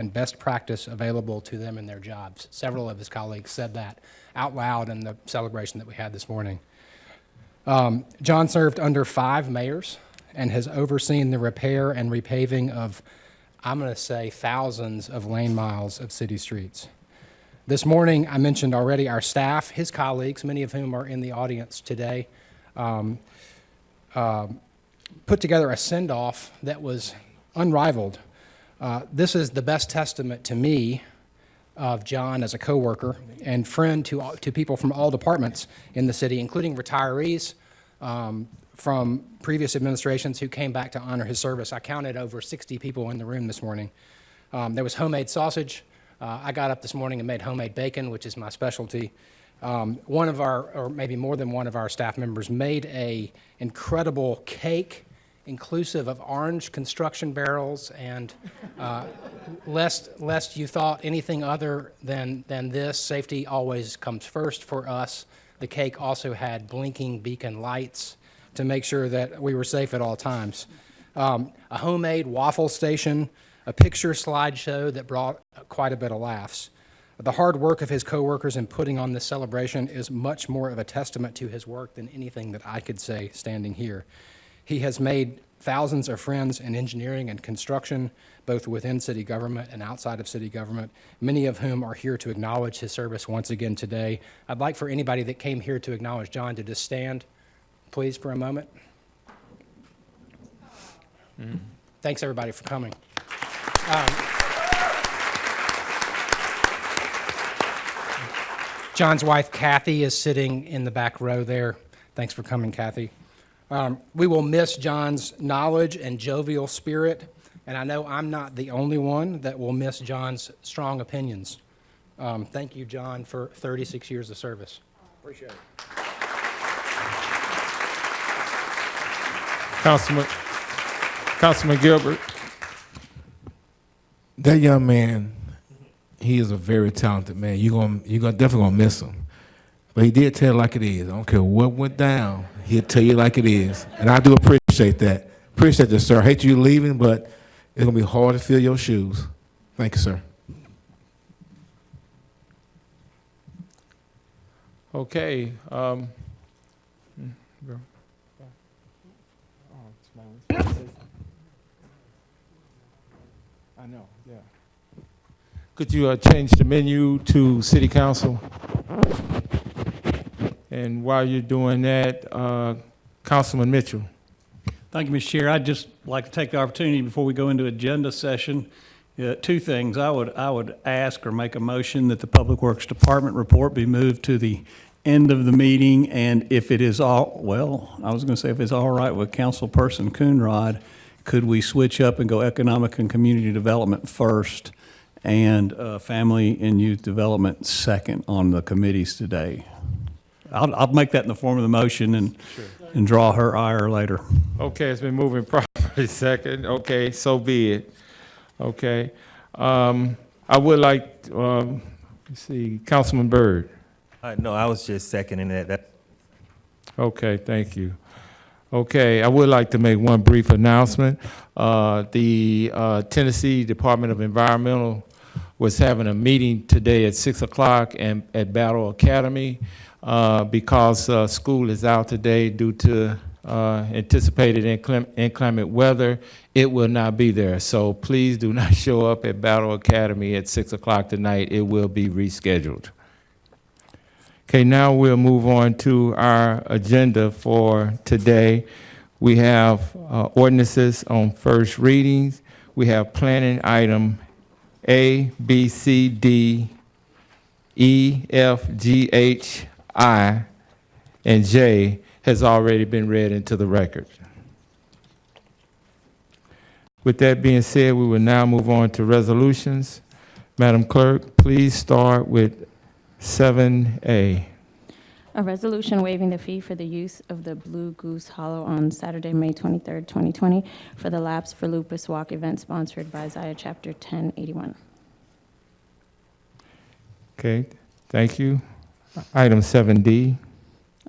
and best practice available to them in their jobs. Several of his colleagues said that out loud in the celebration that we had this morning. John served under 5 mayors and has overseen the repair and repaving of, I'm going to say, thousands of lane miles of city streets. This morning, I mentioned already our staff, his colleagues, many of whom are in the audience today, put together a send-off that was unrivaled. This is the best testament to me of John as a coworker and friend to people from all departments in the city, including retirees from previous administrations who came back to honor his service. I counted over 60 people in the room this morning. There was homemade sausage. I got up this morning and made homemade bacon, which is my specialty. One of our, or maybe more than one of our staff members, made a incredible cake inclusive of orange construction barrels, and lest you thought anything other than this, safety always comes first for us. The cake also had blinking beacon lights to make sure that we were safe at all times. A homemade waffle station, a picture slideshow that brought quite a bit of laughs. The hard work of his coworkers in putting on this celebration is much more of a testament to his work than anything that I could say standing here. He has made thousands of friends in engineering and construction, both within city government and outside of city government, many of whom are here to acknowledge his service once again today. I'd like for anybody that came here to acknowledge John to just stand, please, for a moment. Thanks, everybody, for coming. John's wife, Kathy, is sitting in the back row there. Thanks for coming, Kathy. We will miss John's knowledge and jovial spirit, and I know I'm not the only one that will miss John's strong opinions. Thank you, John, for 36 years of service. Appreciate it. Councilman Gilbert. That young man, he is a very talented man. You're definitely gonna miss him. But he did tell it like it is. I don't care what went down, he'll tell you like it is. And I do appreciate that. Appreciate that, sir. I hate you leaving, but it's gonna be hard to fill your shoes. Thank you, sir. Okay. I know, yeah. Could you change the menu to City Council? And while you're doing that, Councilman Mitchell. Thank you, Mr. Chair. I'd just like to take the opportunity before we go into agenda session. 2 things. I would ask or make a motion that the Public Works Department report be moved to the end of the meeting, and if it is all, well, I was going to say if it's all right with Councilperson Coonrod, could we switch up and go Economic and Community Development first and Family and Youth Development second on the committees today? I'll make that in the form of the motion and draw her ire later. Okay, it's been moving properly second. Okay, so be it. Okay. I would like, let's see, Councilman Byrd. No, I was just seconding that. Okay, thank you. Okay, I would like to make one brief announcement. The Tennessee Department of Environmental was having a meeting today at 6 o'clock at Battle Academy because school is out today due to anticipated inclement weather. It will not be there, so please do not show up at Battle Academy at 6 o'clock tonight. It will be rescheduled. Okay, now we'll move on to our agenda for today. We have ordinances on first readings. We have planning item A, B, C, D, E, F, G, H, I, and J has already been read into the record. With that being said, we will now move on to resolutions. Madam Clerk, please start with 7A. A resolution waiving the fee for the use of the Blue Goose Hollow on Saturday, May 23rd, 2020 for the Laps for Lupus Walk event sponsored by Isaiah Chapter 1081. Okay, thank you. Item 7D.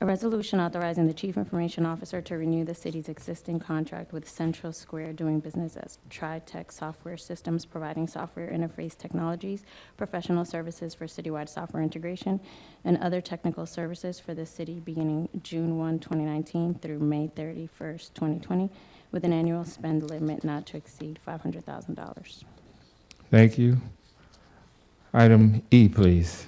A resolution authorizing the Chief Information Officer to renew the city's existing contract with Central Square doing business as TriTech Software Systems, providing software interface technologies, professional services for citywide software integration, and other technical services for the city beginning June 1, 2019 through May 31st, 2020, with an annual spend limit not to exceed $500,000. Thank you. Item E, please.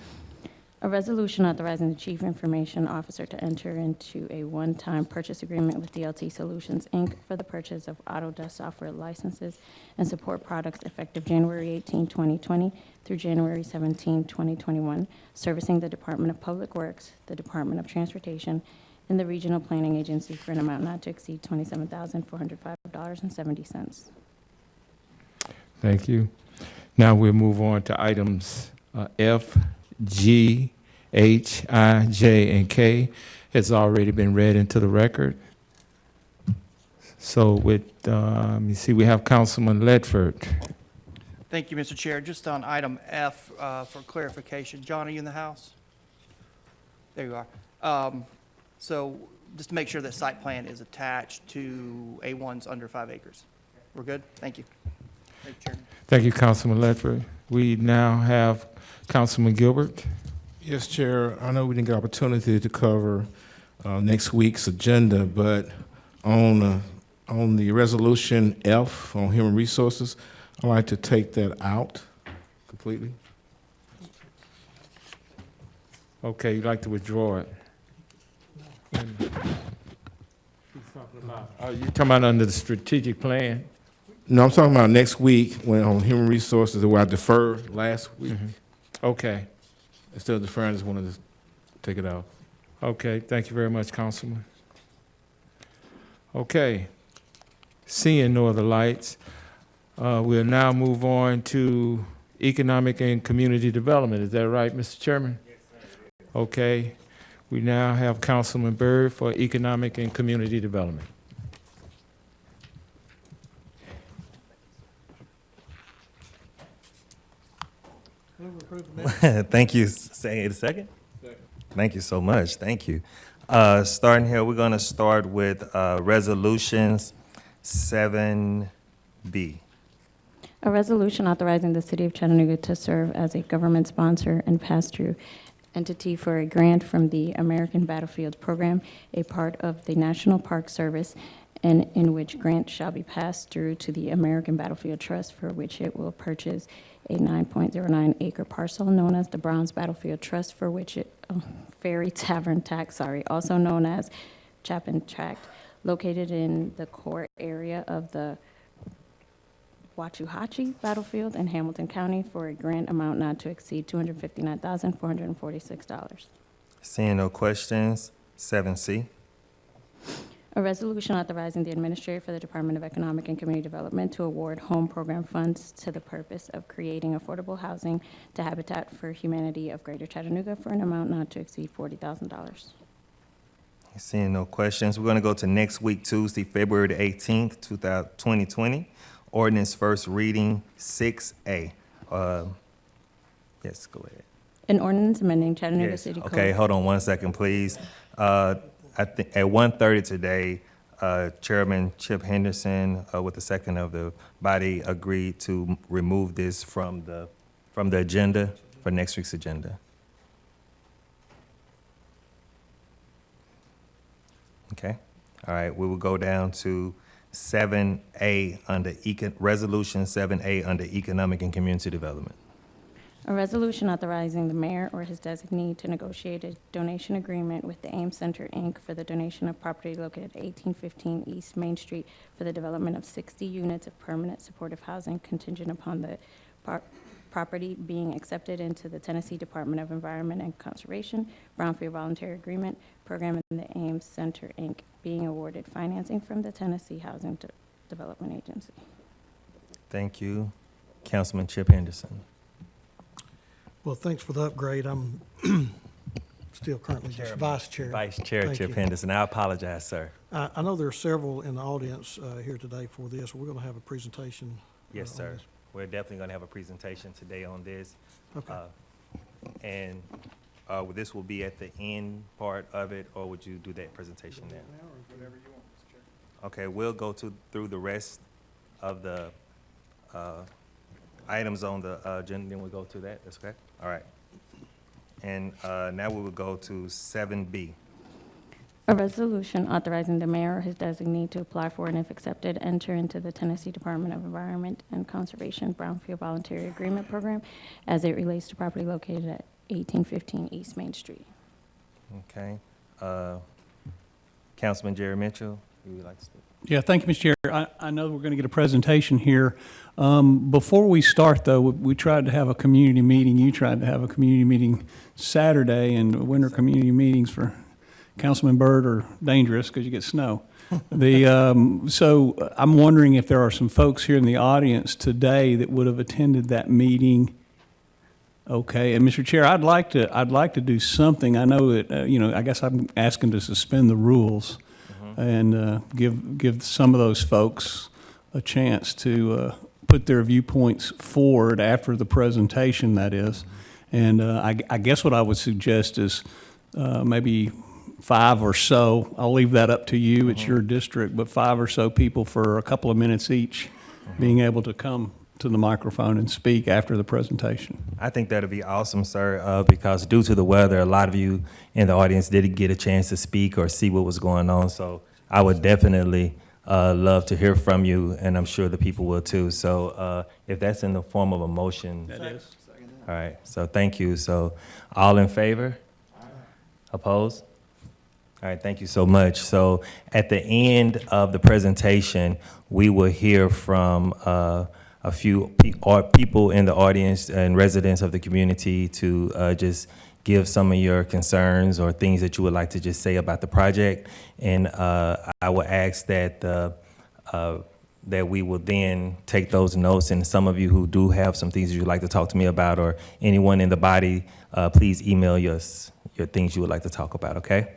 A resolution authorizing the Chief Information Officer to enter into a one-time purchase agreement with DLT Solutions, Inc. for the purchase of Autodesk software licenses and support products effective January 18, 2020 through January 17, 2021, servicing the Department of Public Works, the Department of Transportation, and the Regional Planning Agency for an amount not to exceed $27,405.70. Thank you. Now we'll move on to items F, G, H, I, J, and K. Has already been read into the record. So with, let me see, we have Councilman Ledford. Thank you, Mr. Chair. Just on item F, for clarification, John, are you in the house? There you are. So just to make sure that site plan is attached to A1's under 5 acres. We're good? Thank you. Thank you, Chairman. Thank you, Councilman Ledford. We now have Councilman Gilbert. Yes, Chair. I know we didn't get opportunity to cover next week's agenda, but on the resolution F on human resources, I'd like to take that out completely. Okay, you'd like to withdraw it? Are you talking about under the strategic plan? No, I'm talking about next week when on human resources, where I deferred last week. Okay, Instead of deferring, I just wanted to take it out. okay, thank you very much, Councilman. Okay, seeing no other lights, we'll now move on to economic and community development. Is that right, Mr. Chairman? Yes, sir. Okay, we now have Councilman Byrd for economic and community development. Thank you. Say it a second. Thank you so much. Thank you. Starting here, we're going to start with resolutions 7B. A resolution authorizing the City of Chattanooga to serve as a government sponsor and pass-through entity for a grant from the American Battlefield Program, a part of the National Park Service, and in which grant shall be passed through to the American Battlefield Trust, for which it will purchase a 9.09 acre parcel known as the Browns Battlefield Trust, for which Ferry Tavern Tax, also known as Chapin Tract, located in the core area of the Waxahachie Battlefield in Hamilton County, for a grant amount not to exceed $259,446. Seeing no questions, 7C. A resolution authorizing the administrator for the Department of Economic and Community Development to award home program funds to the purpose of creating affordable housing to Habitat for Humanity of Greater Chattanooga for an amount not to exceed $40,000. Seeing no questions, we're going to go to next week, Tuesday, February the 18th, 2020. Ordinance first reading, 6A. Yes, go ahead. An ordinance amending Chattanooga Yes. City Code. Okay, hold on one second, please. I think at 1:30 today, Chairman Chip Henderson, with the second of the body, agreed to remove this from the agenda for next week's agenda. Okay, all right, we will go down to 7A under Resolution 7A under Economic and Community Development. A resolution authorizing the mayor or his designee to negotiate a donation agreement with the Ames Center, Inc. for the donation of property located at 1815 East Main Street for the development of 60 units of permanent supportive housing contingent upon the property being accepted into the Tennessee Department of Environment and Conservation Brownfield Voluntary Agreement Program, and the Ames Center, Inc. being awarded financing from the Tennessee Housing Development Agency. Thank you. Councilman Chip Henderson. Well, thanks for the upgrade. I'm still currently just vice chair. Vice Chair Thank Chip you. Henderson. I apologize, sir. I know there are several in the audience here today for this. We're going to have a presentation. Yes, on sir. this. We're definitely going to have a presentation today on this. Okay. And this will be at the end part of it, or would you do that presentation now? Okay, we'll go through the rest of the items on the agenda, then we'll go to that. That's okay? All right. And now we will go to 7B. A resolution authorizing the mayor or his designee to apply for and if accepted, enter into the Tennessee Department of Environment and Conservation Brownfield Voluntary Agreement Program as it relates to property located at 1815 East Main Street. Okay. Councilman Jerry Mitchell, you would like to speak? Yeah, thank you, Mr. Chair. I know we're going to get a presentation here. Before we start, though, we tried to have a community meeting. You tried to have a community meeting Saturday, and winter community meetings for Councilman Byrd are dangerous because you get snow. So I'm wondering if there are some folks here in the audience today that would have attended that meeting. Okay, and Mr. Chair, I'd like to do something. I know that, I guess I'm asking to suspend the rules and give some of those folks a chance to put their viewpoints forward after the presentation, that is. And I guess what I would suggest is maybe 5 or so, I'll leave that up to you, it's your district, but 5 or so people for a couple of minutes each being able to come to the microphone and speak after the presentation. I think that'd be awesome, sir, because due to the weather, a lot of you in the audience didn't get a chance to speak or see what was going on. So I would definitely love to hear from you, and I'm sure the people will too. So if that's in the form of a motion. That is. All right, so thank you. So all in favor? Opposed? All right, thank you so much. So at the end of the presentation, we will hear from a few people in the audience and residents of the community to just give some of your concerns or things that you would like to just say about the project. And I will ask that that we will then take those notes, and some of you who do have some things you'd like to talk to me about, or anyone in the body, please email us your things you would like to talk about, okay?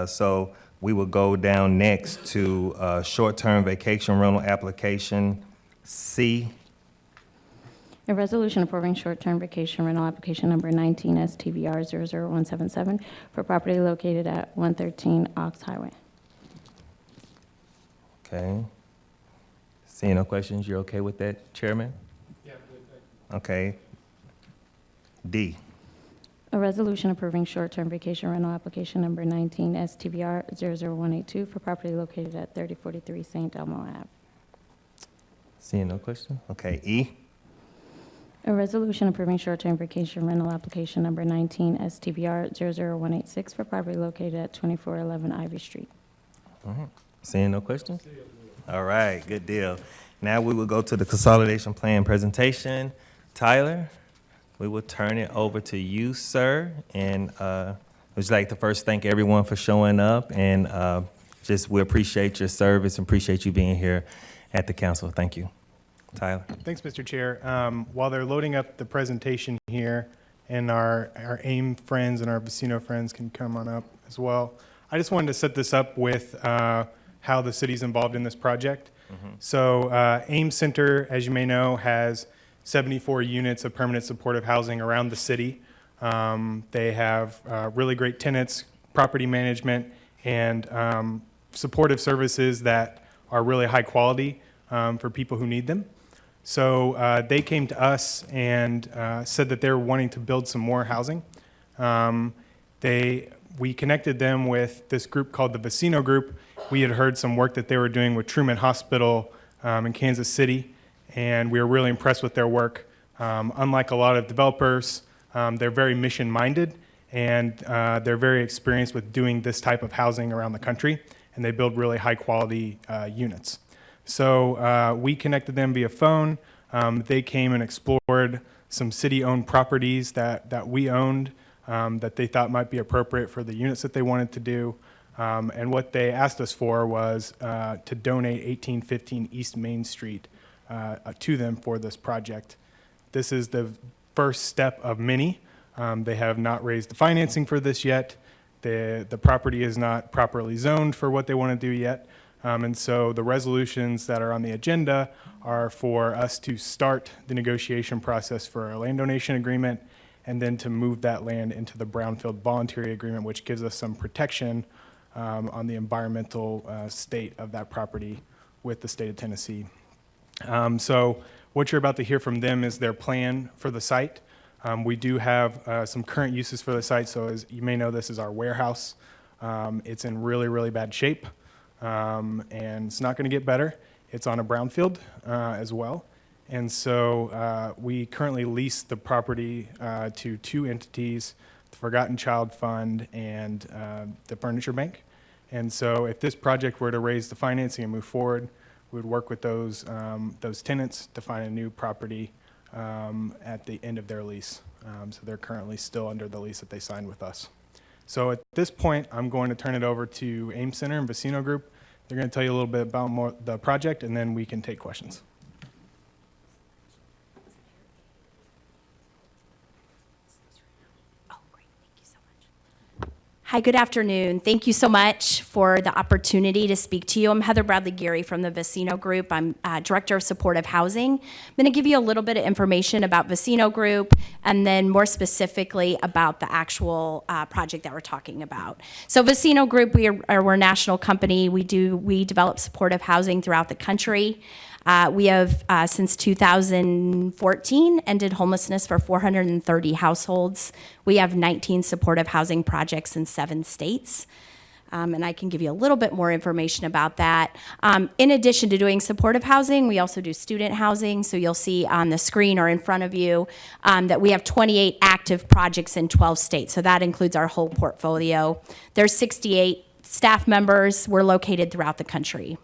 So we will go down next to short-term vacation rental application C. A resolution approving short-term vacation rental application number 19 STVR 00177 for property located at 113 Ox Highway. Okay. Seeing no questions, you're okay with that, Chairman? Yeah, good. Okay. D. A resolution approving short-term vacation rental application number 19 STVR 00182 for property located at 3043 St. Elmo Ave. Seeing no question? Okay. E. A resolution approving short-term vacation rental application number 19 STVR 00186 for property located at 2411 Ivy Street. Seeing no questions? All right, good deal. Now we will go to the consolidation plan presentation. Tyler, we will turn it over to you, sir. And we'd like to first thank everyone for showing up, and we appreciate your service and appreciate you being here at the council. Thank you. Tyler. Thanks, Mr. Chair. While they're loading up the presentation here, and our AIM friends and our Vecino friends can come on up as well, I just wanted to set this up with how the city's involved in this project. So AIM Center, as you may know, has 74 units of permanent supportive housing around the city. They have really great tenants, property management, and supportive services that are really high quality for people who need them. So they came to us and said that they're wanting to build some more housing. We connected them with this group called the Vecino Group. We had heard some work that they were doing with Truman Hospital in Kansas City, and we were really impressed with their work. Unlike a lot of developers, they're very mission-minded, and they're very experienced with doing this type of housing around the country, and they build really high-quality units. So we connected them via phone. They came and explored some city-owned properties that we owned that they thought might be appropriate for the units that they wanted to do. And what they asked us for was to donate 1815 East Main Street to them for this project. This is the first step of many. They have not raised the financing for this yet. The property is not properly zoned for what they want to do yet. And so the resolutions that are on the agenda are for us to start the negotiation process for a land donation agreement and then to move that land into the Brownfield Voluntary Agreement, which gives us some protection on the environmental state of that property with the state of Tennessee. So what you're about to hear from them is their plan for the site. We do have some current uses for the site, so as you may know, this is our warehouse. It's in really, really bad shape, and it's not going to get better. It's on a brownfield as well. And so we currently lease the property to two entities, the Forgotten Child Fund and the Furniture Bank. And so if this project were to raise the financing and move forward, we would work with those tenants to find a new property at the end of their lease. So they're currently still under the lease that they signed with us. So at this point, I'm going to turn it over to AIM Center and Vecino Group. They're going to tell you a little bit about the project, and then we can take questions. Hi, good afternoon. Thank you so much for the opportunity to speak to you. I'm Heather Bradley Geary from the Vecino Group. I'm Director of Supportive Housing. I'm going to give you a little bit of information about Vecino Group and then more specifically about the actual project that we're talking about. So Vecino Group, we're a national company. We develop supportive housing throughout the country. We have, since 2014, ended homelessness for 430 households. We have 19 supportive housing projects in 7 states. And I can give you a little bit more information about that. In addition to doing supportive housing, we also do student housing. So you'll see on the screen or in front of you that we have 28 active projects in 12 states. So that includes our whole portfolio. There's 68 staff members. We're located throughout the country.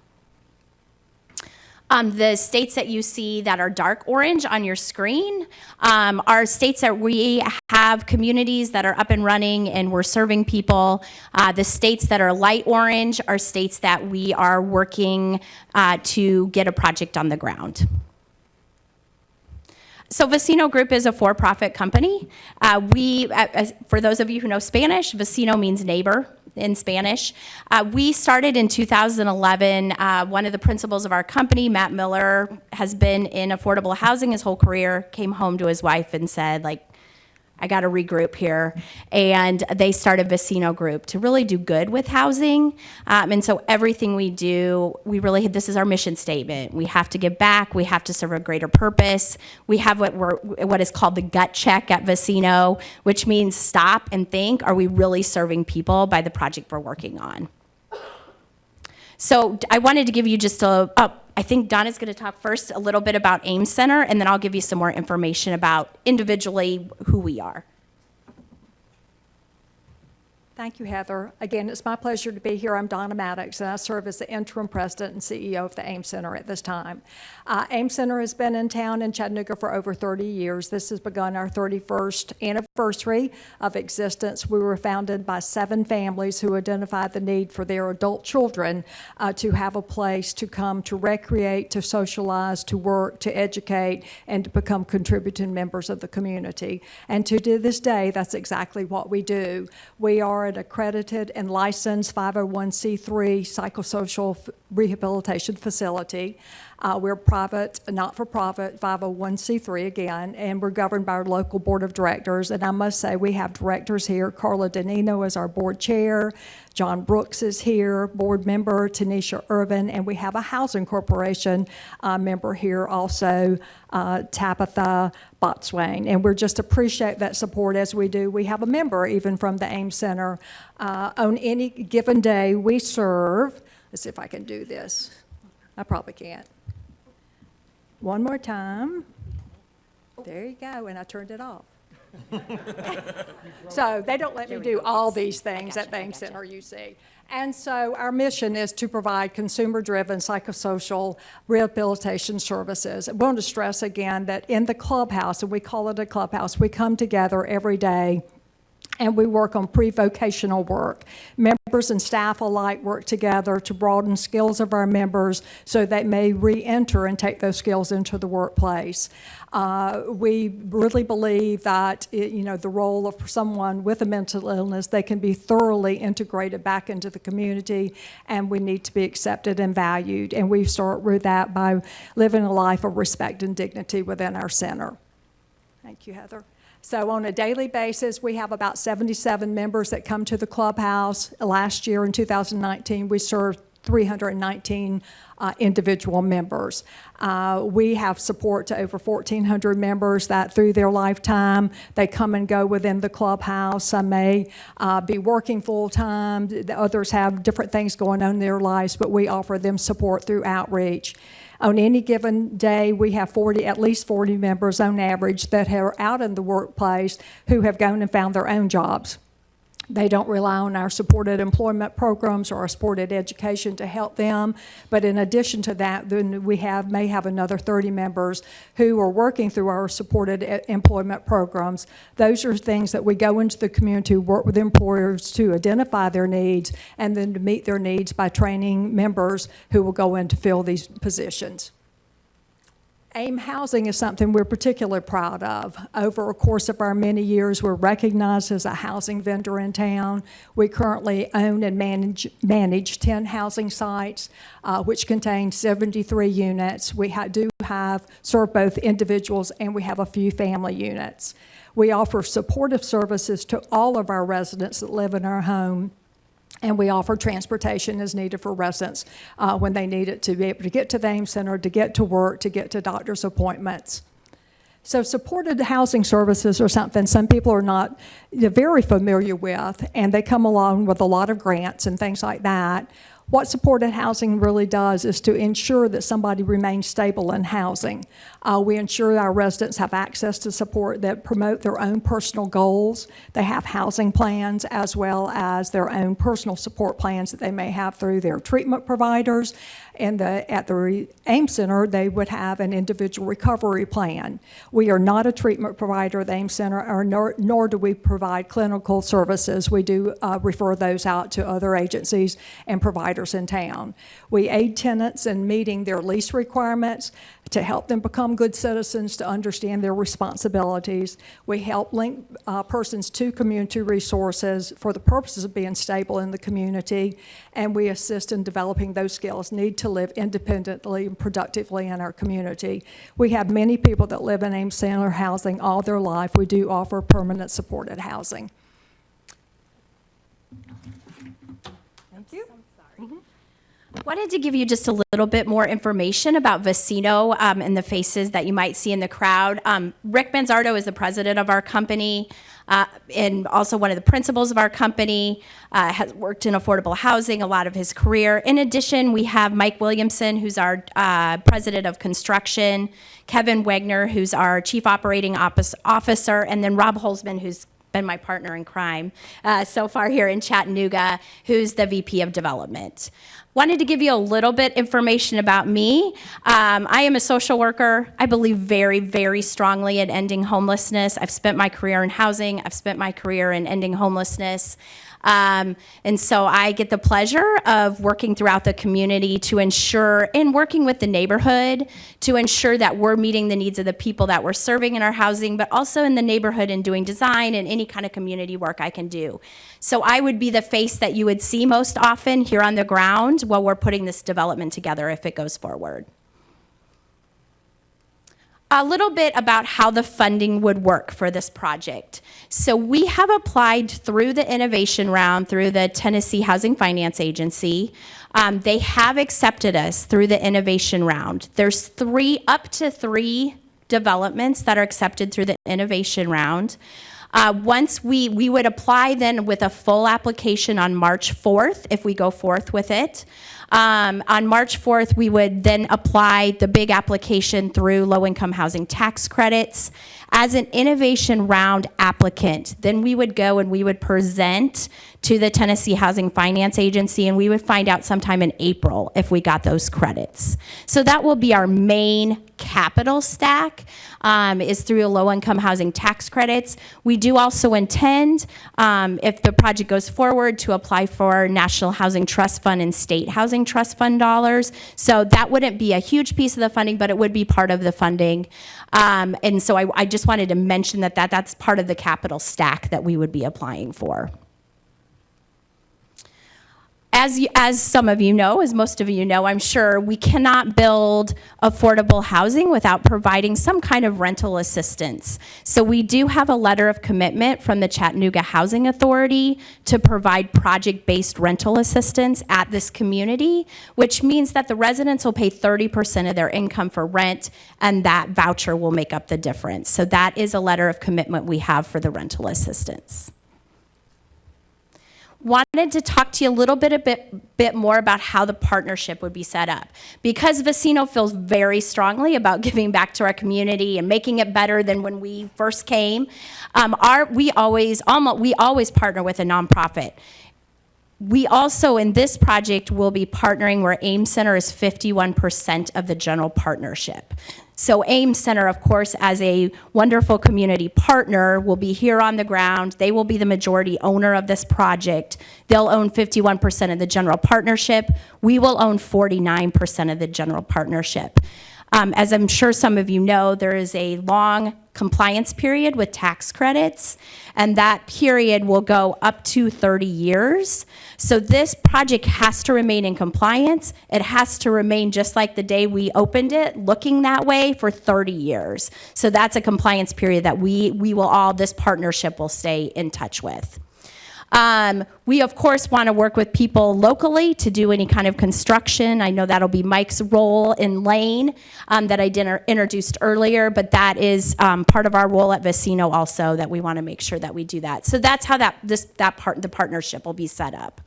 The states that you see that are dark orange on your screen are states that we have communities that are up and running and we're serving people. The states that are light orange are states that we are working to get a project on the ground. So Vecino Group is a for-profit company. For those of you who know Spanish, Vecino means neighbor in Spanish. We started in 2011. One of the principals of our company, Matt Miller, has been in affordable housing his whole career, came home to his wife and said, I got to regroup here. And they started Vecino Group to really do good with housing. And so everything we do, this is our mission statement. We have to give back. We have to serve a greater purpose. We have what is called the gut check at Vecino, which means stop and think, are we really serving people by the project we're working on? So I wanted to give you just I think Donna's going to talk first a little bit about AIM Center, and then I'll give you some more information about individually who we are. Thank you, Heather. Again, it's my pleasure to be here. I'm Donna Maddox, and I serve as the interim president and CEO of the AIM Center at this time. AIM Center has been in town in Chattanooga for over 30 years. This has begun our 31st anniversary of existence. We were founded by 7 families who identified the need for their adult children to have a place to come to recreate, to socialize, to work, to educate, and to become contributing members of the community. And to this day, that's exactly what we do. We are an accredited and licensed 501c3 psychosocial rehabilitation facility. We're private, not-for-profit, 501c3 again, and we're governed by our local board of directors. And I must say, we have directors here. Carla Danino is our board chair. John Brooks is here, board member, Tanisha Irvin, and we have a housing corporation member here also, Tabitha Botswain. And we just appreciate that support as we do. We have a member even from the AIM Center. On any given day, we serve, let's see if I can do this. I probably can't. One more time. There you go, and I turned it off. So they don't let me do all these things at the AIM Center, you see. And so our mission is to provide consumer-driven psychosocial rehabilitation services. I want to stress again that in the clubhouse, and we call it a clubhouse, we come together every day and we work on pre-vocational work. Members and staff alike work together to broaden skills of our members so they may re-enter and take those skills into the workplace. We really believe that the role of someone with a mental illness, they can be thoroughly integrated back into the community, and we need to be accepted and valued. And we start with that by living a life of respect and dignity within our center. Thank you, Heather. So on a daily basis, we have about 77 members that come to the clubhouse. Last year, in 2019, we served 319 individual members. We have support to over 1,400 members that through their lifetime, they come and go within the clubhouse. Some may be working full-time, others have different things going on in their lives, but we offer them support through outreach. On any given day, we have at least 40 members on average that are out in the workplace who have gone and found their own jobs. They don't rely on our supported employment programs or our supported education to help them. But in addition to that, then we may have another 30 members who are working through our supported employment programs. Those are things that we go into the community, work with employers to identify their needs, and then to meet their needs by training members who will go in to fill these positions. AIM Housing is something we're particularly proud of. Over a course of our many years, we're recognized as a housing vendor in town. We currently own and manage 10 housing sites, which contain 73 units. We do serve both individuals, and we have a few family units. We offer supportive services to all of our residents that live in our home. And we offer transportation as needed for residents when they need it to be able to get to the AIM Center, to get to work, to get to doctor's appointments. So supported housing services are something some people are not very familiar with, and they come along with a lot of grants and things like that. What supported housing really does is to ensure that somebody remains stable in housing. We ensure our residents have access to support that promote their own personal goals. They have housing plans as well as their own personal support plans that they may have through their treatment providers. And at the AIM Center, they would have an individual recovery plan. We are not a treatment provider at the AIM Center, nor do we provide clinical services. We do refer those out to other agencies and providers in town. We aid tenants in meeting their lease requirements to help them become good citizens, to understand their responsibilities. We help link persons to community resources for the purposes of being stable in the community, and we assist in developing those skills needed to live independently and productively in our community. We have many people that live in AIM Center housing all their life. We do offer permanent supported housing. Thank you. Wanted to give you just a little bit more information about Vecino and the faces that you might see in the crowd. Rick Manzardo is the president of our company and also one of the principals of our company, has worked in affordable housing a lot of his career. In addition, we have Mike Williamson, who's our president of construction, Kevin Wagner, who's our chief operating officer, and then Rob Holzman, who's been my partner in crime so far here in Chattanooga, who's the VP of development. Wanted to give you a little bit information about me. I am a social worker. I believe very, very strongly in ending homelessness. I've spent my career in housing. I've spent my career in ending homelessness. And so I get the pleasure of working throughout the community to ensure, and working with the neighborhood, to ensure that we're meeting the needs of the people that we're serving in our housing, but also in the neighborhood and doing design and any kind of community work I can do. So I would be the face that you would see most often here on the ground while we're putting this development together if it goes forward. A little bit about how the funding would work for this project. So we have applied through the innovation round through the Tennessee Housing Finance Agency. They have accepted us through the innovation round. There's up to three developments that are accepted through the innovation round. Once we would apply then with a full application on March 4th if we go forth with it. On March 4th, we would then apply the big application through low-income housing tax credits. As an innovation round applicant, then we would go and we would present to the Tennessee Housing Finance Agency, and we would find out sometime in April if we got those credits. So that will be our main capital stack, is through low-income housing tax credits. We do also intend, if the project goes forward, to apply for National Housing Trust Fund and State Housing Trust Fund dollars. So that wouldn't be a huge piece of the funding, but it would be part of the funding. And so I just wanted to mention that's part of the capital stack that we would be applying for. as some of you know, as most of you know, I'm sure, we cannot build affordable housing without providing some kind of rental assistance. So we do have a letter of commitment from the Chattanooga Housing Authority to provide project-based rental assistance at this community, which means that the residents will pay 30% of their income for rent, and that voucher will make up the difference. So that is a letter of commitment we have for the rental assistance. Wanted to talk to you a little bit more about how the partnership would be set up. Because Vecino feels very strongly about giving back to our community and making it better than when we first came, we always partner with a nonprofit. We also, in this project, will be partnering where AIM Center is 51% of the general partnership. So AIM Center, of course, as a wonderful community partner, will be here on the ground. They will be the majority owner of this project. They'll own 51% of the general partnership. We will own 49% of the general partnership. As I'm sure some of you know, there is a long compliance period with tax credits, and that period will go up to 30 years. So this project has to remain in compliance. It has to remain just like the day we opened it, looking that way for 30 years. So that's a compliance period that this partnership will stay in touch with. We, of course, want to work with people locally to do any kind of construction. I know that'll be Mike's role in Lane that I introduced earlier, but that is part of our role at Vecino also, that we want to make sure that we do that. So that's how the partnership will be set up.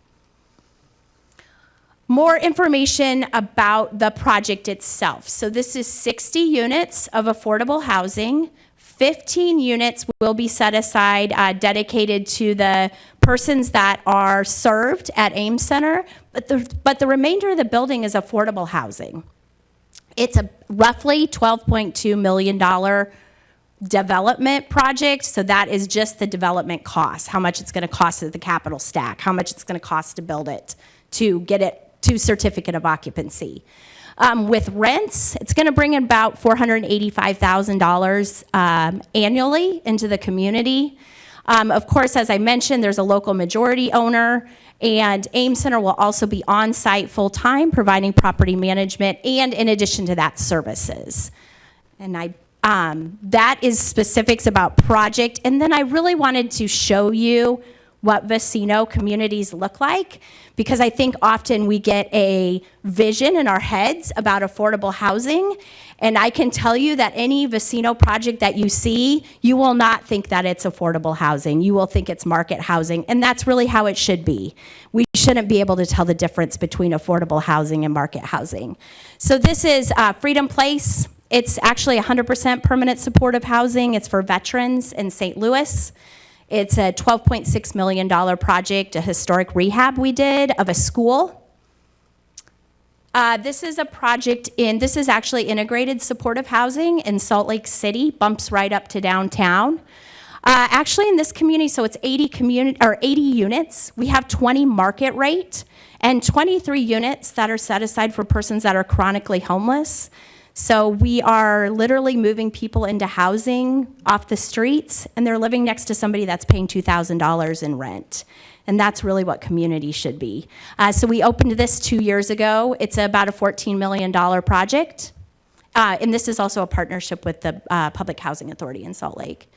More information about the project itself. So this is 60 units of affordable housing. 15 units will be set aside, dedicated to the persons that are served at AIM Center, but the remainder of the building is affordable housing. It's a roughly $12.2 million development project, so that is just the development cost, how much it's going to cost at the capital stack, how much it's going to cost to build it, to get it to certificate of occupancy. With rents, it's going to bring in about $485,000 annually into the community. Of course, as I mentioned, there's a local majority owner, and AIM Center will also be on site full-time, providing property management, and in addition to that, services. And that is specifics about project. And then I really wanted to show you what Vecino communities look like, because I think often we get a vision in our heads about affordable housing, and I can tell you that any Vecino project that you see, you will not think that it's affordable housing. You will think it's market housing, and that's really how it should be. We shouldn't be able to tell the difference between affordable housing and market housing. So this is Freedom Place. It's actually 100% permanent supportive housing. It's for veterans in St. Louis. It's a $12.6 million project, a historic rehab we did of a school. This is a project this is actually integrated supportive housing in Salt Lake City, bumps right up to downtown. Actually in this community, so it's 80 units. We have 20 market rate and 23 units that are set aside for persons that are chronically homeless. So we are literally moving people into housing off the streets, and they're living next to somebody that's paying $2,000 in rent. And that's really what community should be. So we opened this 2 years ago. It's about a $14 million project. And this is also a partnership with the Public Housing Authority in Salt Lake.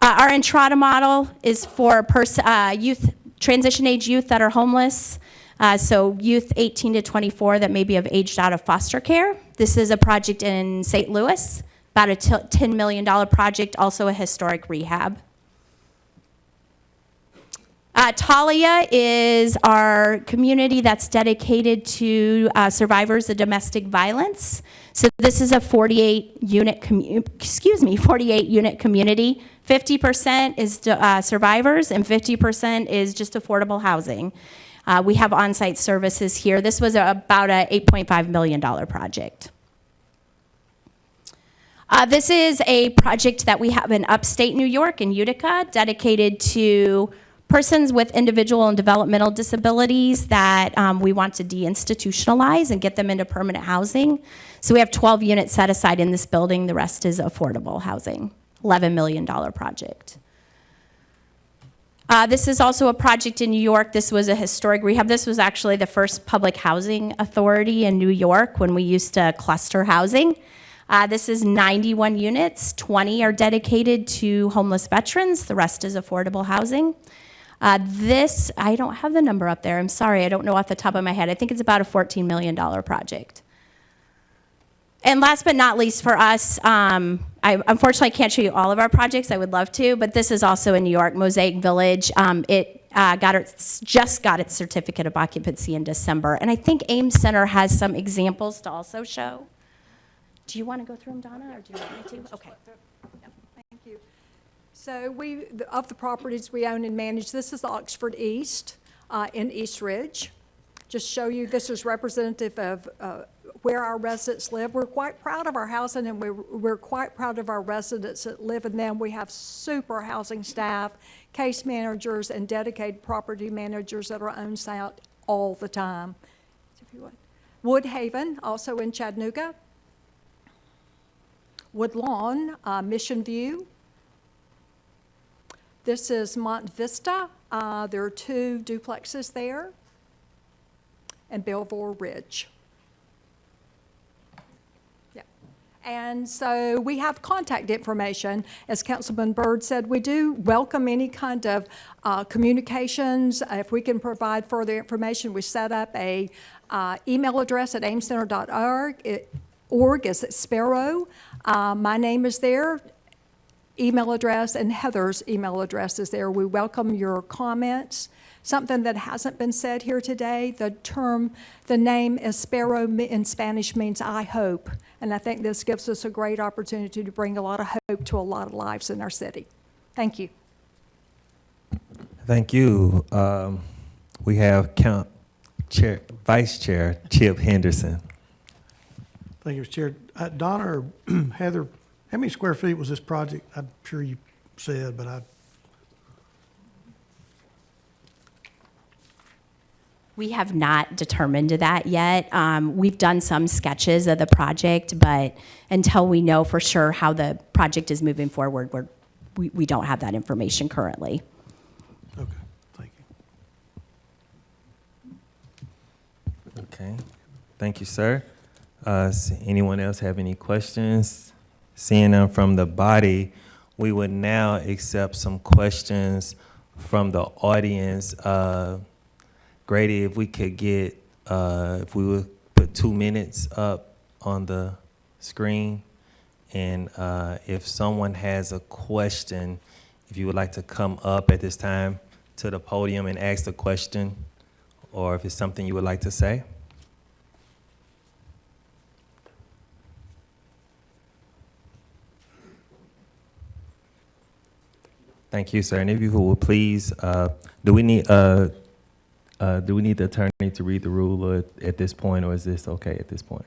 Our Entrada model is for transition age youth that are homeless. So youth 18 to 24 that maybe have aged out of foster care. This is a project in St. Louis, about a $10 million project, also a historic rehab. Talia is our community that's dedicated to survivors of domestic violence. So this is a 48 unit community. 50% is survivors and 50% is just affordable housing. We have on-site services here. This was about a $8.5 million project. This is a project that we have in upstate New York in Utica, dedicated to persons with individual and developmental disabilities that we want to deinstitutionalize and get them into permanent housing. So we have 12 units set aside in this building. The rest is affordable housing, $11 million project. This is also a project in New York. This was a historic rehab. This was actually the first public housing authority in New York when we used to cluster housing. This is 91 units. 20 are dedicated to homeless veterans. The rest is affordable housing. This, I don't have the number up there. I'm sorry, I don't know off the top of my head. I think it's about a $14 million project. And last but not least for us, I unfortunately can't show you all of our projects. I would love to, but this is also in New York, Mosaic Village. It just got its certificate of occupancy in December. And I think Ames Center has some examples to also show. Do you want to go through them, Donna, or do you want me to? Okay. Thank you. So of the properties we own and manage, this is Oxford East in East Ridge. Just show you, this is representative of where our residents live. We're quite proud of our housing, and we're quite proud of our residents that live in them. We have super housing staff, case managers, and dedicated property managers that are on site all the time. If you would. Woodhaven, also in Chattanooga. Woodlawn, Mission View. This is Mont Vista. There are 2 duplexes there. And Belvoir Ridge. Yeah. And so we have contact information. As Councilman Byrd said, we do welcome any kind of communications. If we can provide further information, we set up a email address at amescenter.org. Org is Sparrow. My name is there, email address, and Heather's email address is there. We welcome your comments. Something that hasn't been said here today, the name Espero in Spanish means I hope. And I think this gives us a great opportunity to bring a lot of hope to a lot of lives in our city. Thank you. Thank you. We have Vice Chair Chip Henderson. Thank you, Mr. Chair. Donna or Heather, how many square feet was this project? I'm sure you said, but We have not determined that yet. We've done some sketches of the project, but until we know for sure how the project is moving forward, we don't have that information currently. okay, thank you. Okay. Thank you, sir. Anyone else have any questions? Seeing them from the body, we would now accept some questions from the audience. Grady, if we could get, if we would put 2 minutes up on the screen, and if someone has a question, if you would like to come up at this time to the podium and ask the question, or if it's something you would like to say. Thank you, sir. And if you will please, do we need the attorney to read the rule at this point, or is this okay at this point?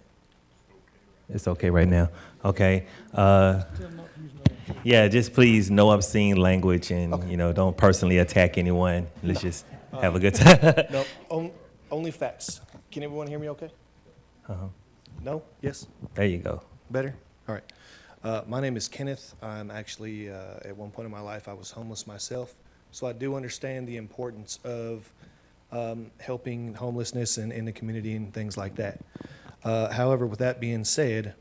It's okay right now. Okay. Yeah, just please no obscene language, and don't personally attack anyone. Let's just have a good time. No, only facts. Can everyone hear me okay? No? Yes? There you go. Better? All right. My name is Kenneth. I'm actually, at one point in my life, I was homeless myself. So I do understand the importance of helping homelessness in the community and things like that. However, with that being said,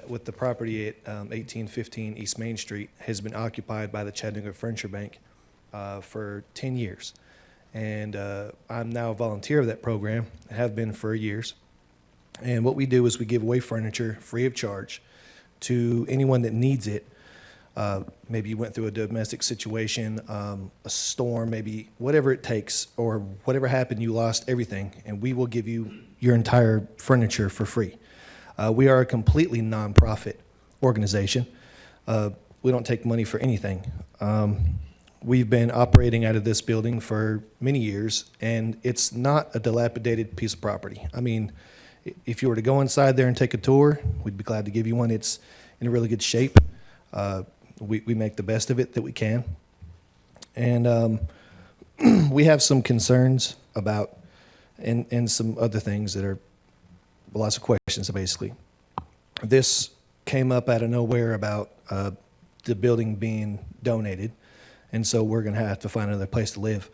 with the property at 1815 East Main Street has been occupied by the Chattanooga Furniture Bank for 10 years. And I'm now a volunteer of that program, have been for years. And what we do is we give away furniture free of charge to anyone that needs it. Maybe you went through a domestic situation, a storm, maybe whatever it takes, or whatever happened, you lost everything, and we will give you your entire furniture for free. We are a completely nonprofit organization. We don't take money for anything. We've been operating out of this building for many years, and it's not a dilapidated piece of property. I mean, if you were to go inside there and take a tour, we'd be glad to give you one. It's in a really good shape. We make the best of it that we can. And we have some concerns about, and some other things that are lots of questions, basically. This came up out of nowhere about the building being donated. and so we're going to have to find another place to live.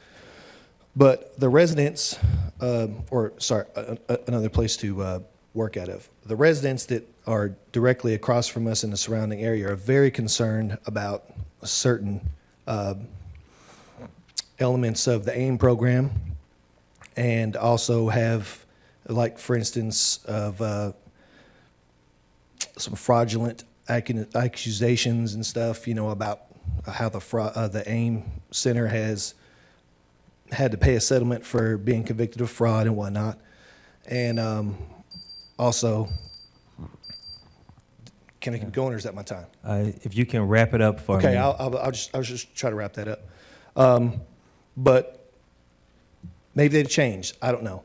But the residents, another place to work out of. The residents that are directly across from us in the surrounding area are very concerned about certain elements of the AIM program, and also have, like, for instance, of some fraudulent accusations and stuff, about how the AIM Center has had to pay a settlement for being convicted of fraud and whatnot. And also, can I keep going, or is that my time? If you can wrap it up for me. Okay, I'll just try to wrap that up. But maybe they've changed. I don't know.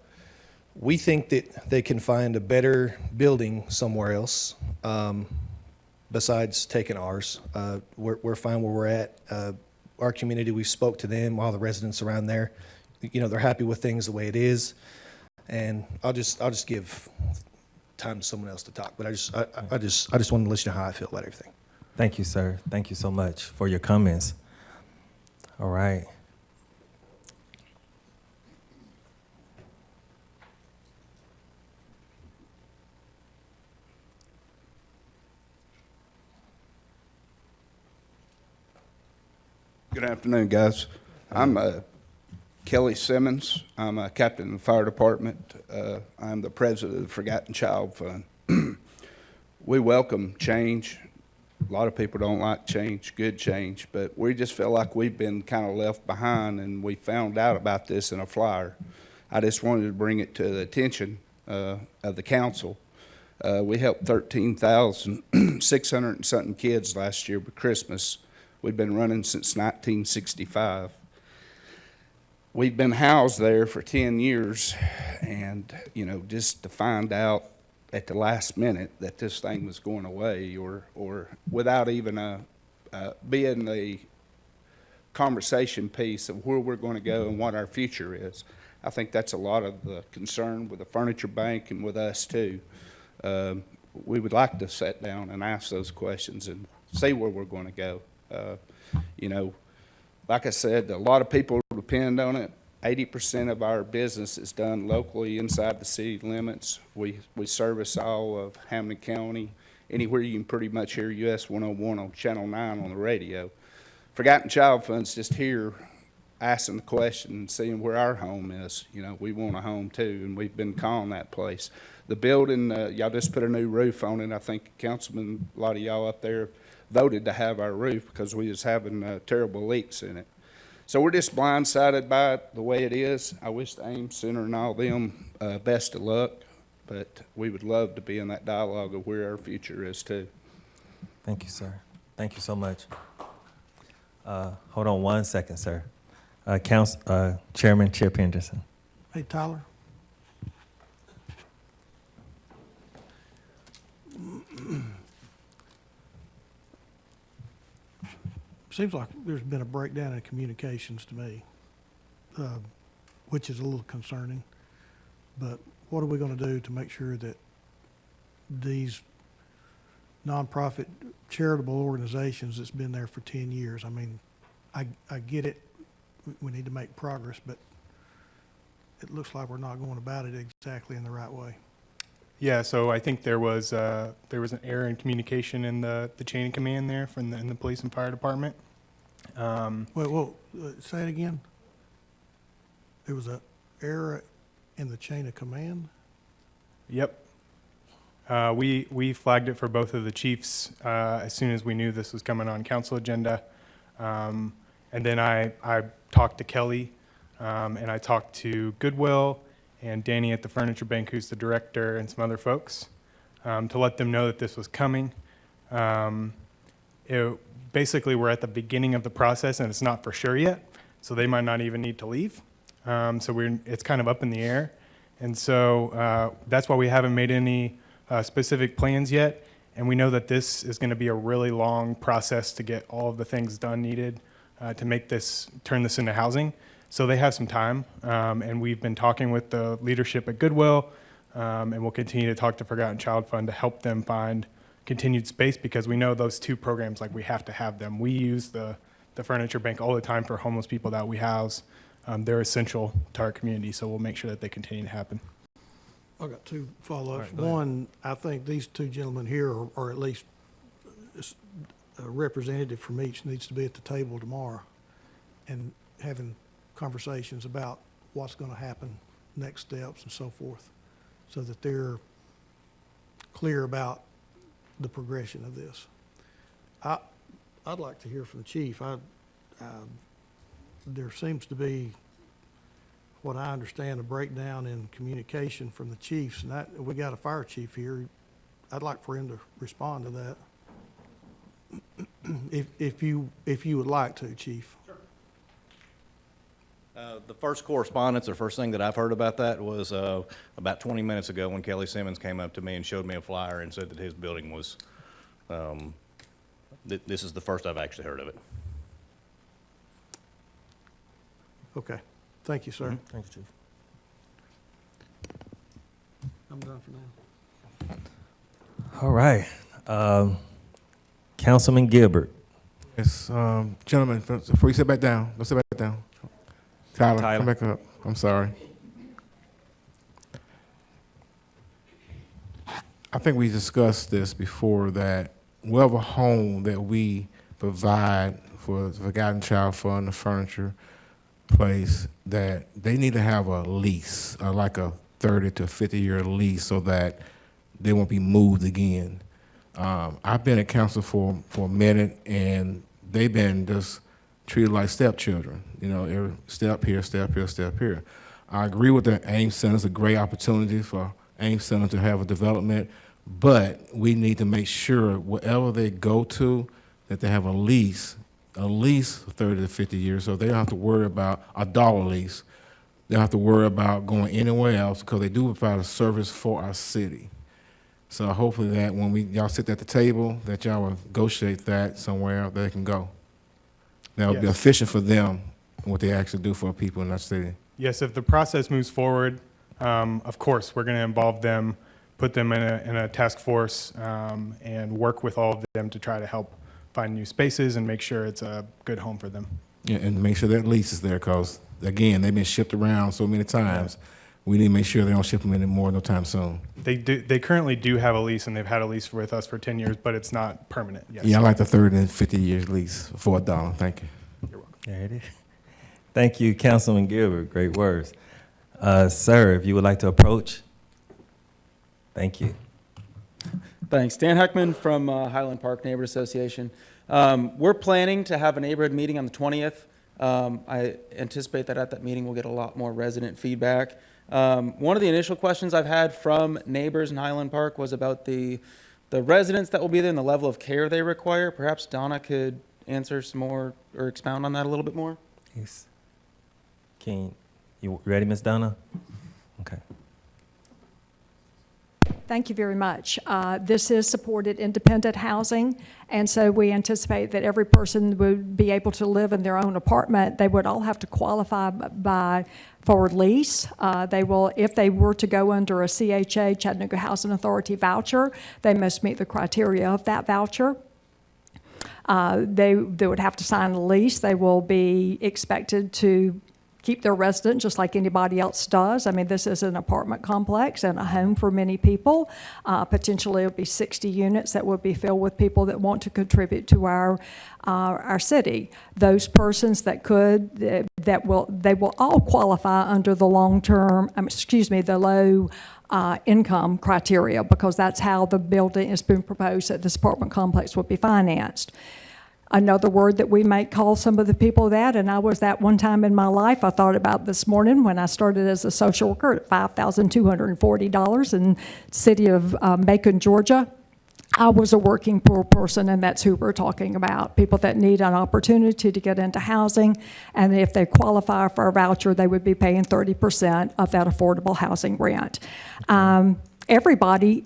We think that they can find a better building somewhere else besides taking ours. We're fine where we're at. Our community, we spoke to them, all the residents around there. They're happy with things the way it is. And I'll just give time to someone else to talk. But I just wanted to let you know how I feel about everything. Thank you, sir. Thank you so much for your comments. All right. Good afternoon, guys. I'm Kelly Simmons. I'm a captain in the fire department. I'm the president of the Forgotten Child Fund. We welcome change. A lot of people don't like change, good change, but we just feel like we've been kind of left behind, and we found out about this in a flyer. I just wanted to bring it to the attention of the council. We helped 13,600 and something kids last year with Christmas. We've been running since 1965. We've been housed there for 10 years, and, just to find out at the last minute that this thing was going away, or without even being the conversation piece of where we're going to go and what our future is. I think that's a lot of the concern with the furniture bank and with us too. We would like to sit down and ask those questions and see where we're going to go. Like I said, a lot of people depend on it. 80% of our business is done locally inside the city limits. We service all of Hamilton County, anywhere you can pretty much hear US 101 on Channel 9 on the radio. Forgotten Child Fund's just here asking the question and seeing where our home is. We want a home too, and we've been calling that place. The building, y'all just put a new roof on it. I think Councilman, a lot of y'all up there voted to have our roof because we was having terrible leaks in it. So we're just blindsided by it the way it is. I wish the AIM Center and all them best of luck, but we would love to be in that dialogue of where our future is too. Thank you, sir. Thank you so much. Hold on one second, sir. Chairman Chip Henderson. Hey, Tyler. Seems like there's been a breakdown in communications to me, which is a little concerning. But what are we going to do to make sure that these nonprofit charitable organizations that's been there for 10 years, I mean, I get it, we need to make progress, but it looks like we're not going about it exactly in the right way. Yeah, so I think there was an error in communication in the chain of command there from in the police and fire department. Say it again. There was an error in the chain of command? Yep. We flagged it for both of the chiefs as soon as we knew this was coming on council agenda. And then I talked to Kelly, and I talked to Goodwill and Danny at the Furniture Bank, who's the director, and some other folks, to let them know that this was coming. Basically, we're at the beginning of the process, and it's not for sure yet, so they might not even need to leave. So it's kind of up in the air. And so that's why we haven't made any specific plans yet. And we know that this is going to be a really long process to get all of the things done needed to turn this into housing. So they have some time, and we've been talking with the leadership at Goodwill, and we'll continue to talk to Forgotten Child Fund to help them find continued space, because we know those two programs, like, we have to have them. We use the the furniture bank all the time for homeless people that we house. They're essential to our community, so we'll make sure that they continue to happen. I've got two follow-ups. All right, go ahead. One, I think these two gentlemen here, or at least a representative from each, needs to be at the table tomorrow and having conversations about what's going to happen, next steps and so forth, so that they're clear about the progression of this. I'd like to hear from the chief. There seems to be, what I understand, a breakdown in communication from the chiefs, and we got a fire chief here. I'd like for him to respond to that. If you would like to, Chief. The first correspondence, or first thing that I've heard about that was about 20 minutes ago when Kelly Simmons came up to me and showed me a flyer and said that his building was, this is the first I've actually heard of it. Okay. Thank you, sir. Thanks, Chief. I'm done for now. All right. Councilman Gilbert. Yes, gentlemen, before you sit back down, don't sit back down. Tyler, come back up. I'm sorry. I think we discussed this before, that whatever home that we provide for the Forgotten Child Fund, the furniture place, that they need to have a lease, like a 30 to 50-year lease, so that they won't be moved again. I've been at council for a minute, and they've been just treated like stepchildren. You know, every step here, step here, step here. I agree with the Ames Center. It's a great opportunity for Ames Center to have a development, but we need to make sure wherever they go to, that they have a lease for 30 to 50 years, so they don't have to worry about a dollar lease. They don't have to worry about going anywhere else, because they do provide a service for our city. So hopefully that when y'all sit at the table, that y'all will negotiate that somewhere they can go. That would be Yes. efficient for them, and what they actually do for people in our city. Yes, if the process moves forward, of course, we're going to involve them, put them in a task force, and work with all of them to try to help find new spaces and make sure it's a good home for them. Yeah, and make sure that lease is there, because, again, they've been shipped around so many times. We need to make sure they don't ship them anymore no time soon. They currently do have a lease, and they've had a lease with us for 10 years, but it's not permanent. Yes. Yeah, I like the 30 and 50 years lease for $1. Thank you. You're welcome. There it is. Thank you, Councilman Gilbert. Great words. Sir, if you would like to approach. Thank you. Thanks. Dan Heckman from Highland Park Neighborhood Association. We're planning to have a neighborhood meeting on the 20th. I anticipate that at that meeting we'll get a lot more resident feedback. One of the initial questions I've had from neighbors in Highland Park was about the residents that will be there and the level of care they require. Perhaps Donna could answer some more or expound on that a little bit more. Yes. You ready, Ms. Donna? Okay. Thank you very much. This is supported independent housing, and so we anticipate that every person would be able to live in their own apartment. They would all have to qualify for lease. They will, if they were to go under a CHA, Chattanooga Housing Authority voucher, they must meet the criteria of that voucher. They would have to sign a lease. They will be expected to keep their resident just like anybody else does. I mean, this is an apartment complex and a home for many people. Potentially, it'll be 60 units that will be filled with people that want to contribute to our city. Those persons that could, they will all qualify under the the low income criteria, because that's how the building has been proposed that this apartment complex will be financed. Another word that we might call some of the people that, and I was that one time in my life, I thought about this morning when I started as a social worker at $5,240 in the city of Macon, Georgia. I was a working poor person, and that's who we're talking about, people that need an opportunity to get into housing, and if they qualify for a voucher, they would be paying 30% of that affordable housing rent. Everybody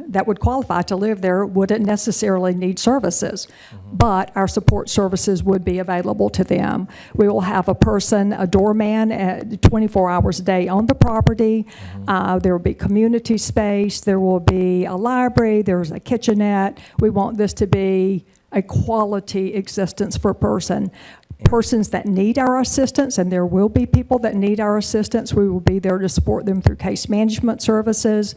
that would qualify to live there wouldn't necessarily need services, but our support services would be available to them. We will have a person, a doorman, 24 hours a day on the property. There will be community space. There will be a library. There's a kitchenette. We want this to be a quality existence for a person. Persons that need our assistance, and there will be people that need our assistance, we will be there to support them through case management services.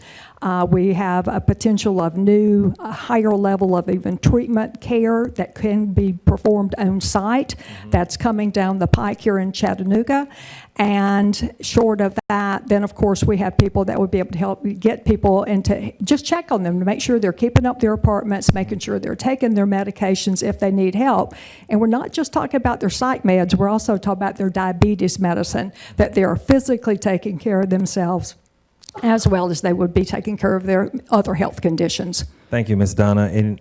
We have a potential of new, higher level of even treatment care that can be performed on site. That's coming down the pike here in Chattanooga. And short of that, then of course we have people that would be able to help get people into, just check on them to make sure they're keeping up their apartments, making sure they're taking their medications if they need help. And we're not just talking about their psych meds, we're also talking about their diabetes medicine, that they are physically taking care of themselves as well as they would be taking care of their other health conditions. Thank you, Ms. Donna. And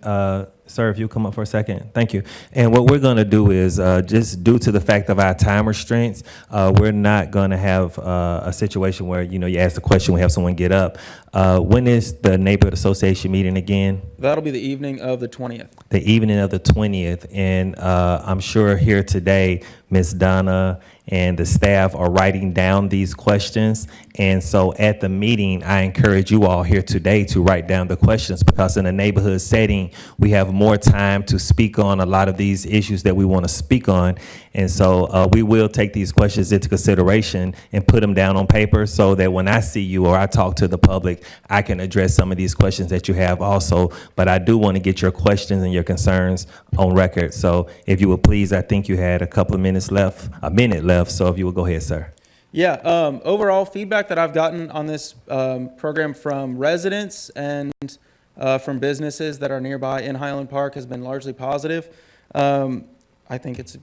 sir, if you come up for a second, thank you. And what we're going to do is, just due to the fact of our time restraints, we're not going to have a situation where, you know, you ask the question, we have someone get up. When is the neighborhood association meeting again? That'll be the evening of the 20th. The evening of the 20th. And I'm sure here today, Ms. Donna and the staff are writing down these questions. And so at the meeting, I encourage you all here today to write down the questions, because in a neighborhood setting, we have more time to speak on a lot of these issues that we want to speak on. And so we will take these questions into consideration and put them down on paper so that when I see you or I talk to the public, I can address some of these questions that you have also. But I do want to get your questions and your concerns on record. So if you would please, I think you had a couple of minutes left, a minute left. So if you would go ahead, sir. Yeah, overall feedback that I've gotten on this program from residents and from businesses that are nearby in Highland Park has been largely positive. I think it's a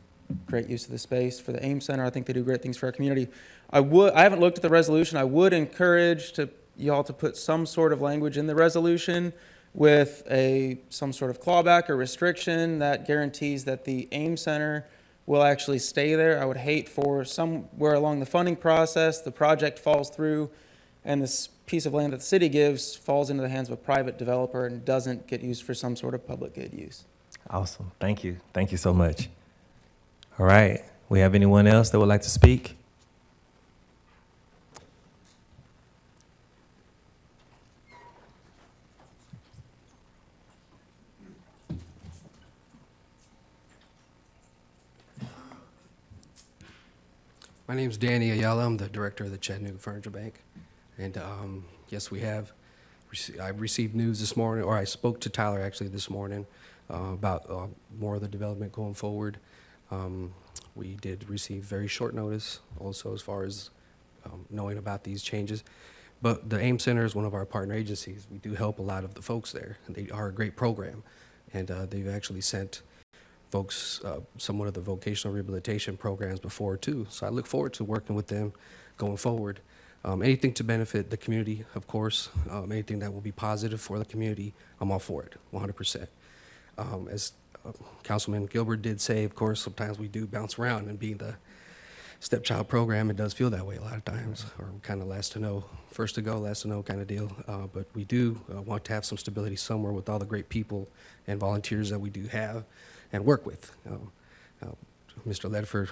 great use of the space for the AIM Center. I think they do great things for our community. I haven't looked at the resolution. I would encourage y'all to put some sort of language in the resolution with some sort of clawback or restriction that guarantees that the AIM Center will actually stay there. I would hate for somewhere along the funding process, the project falls through and this piece of land that the city gives falls into the hands of a private developer and doesn't get used for some sort of public good use. Awesome. Thank you. Thank you so much. All right. We have anyone else that would like to speak? My name's Danny Ayala. I'm the director of the Chattanooga Furniture Bank. And yes, I received news this morning, or I spoke to Tyler actually this morning about more of the development going forward. We did receive very short notice also as far as knowing about these changes. But the AIM Center is one of our partner agencies. We do help a lot of the folks there. They are a great program. And they've actually sent folks somewhat of the vocational rehabilitation programs before too. So I look forward to working with them going forward. Anything to benefit the community, of course, anything that will be positive for the community, I'm all for it, 100%. As Councilman Gilbert did say, of course, sometimes we do bounce around, and being the stepchild program, it does feel that way a lot of times, or kind of last to know, first to go, last to know kind of deal. But we do want to have some stability somewhere with all the great people and volunteers that we do have and work with. Mr. Ledford,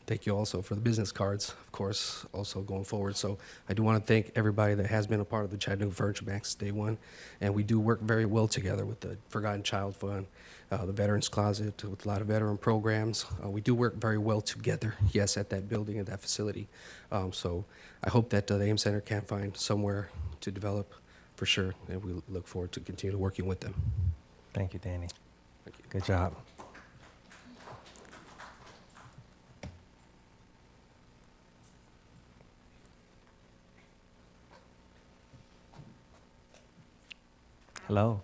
thank you also for the business cards, of course, also going forward. So I do want to thank everybody that has been a part of the Chattanooga Furniture Bank since day one. And we do work very well together with the Forgotten Child Fund, the Veterans Closet, with a lot of veteran programs. We do work very well together, yes, at that building, at that facility. So I hope that the AIM Center can find somewhere to develop for sure. And we look forward to continue working with them. Thank you, Danny. Thank you. Good job. Hello.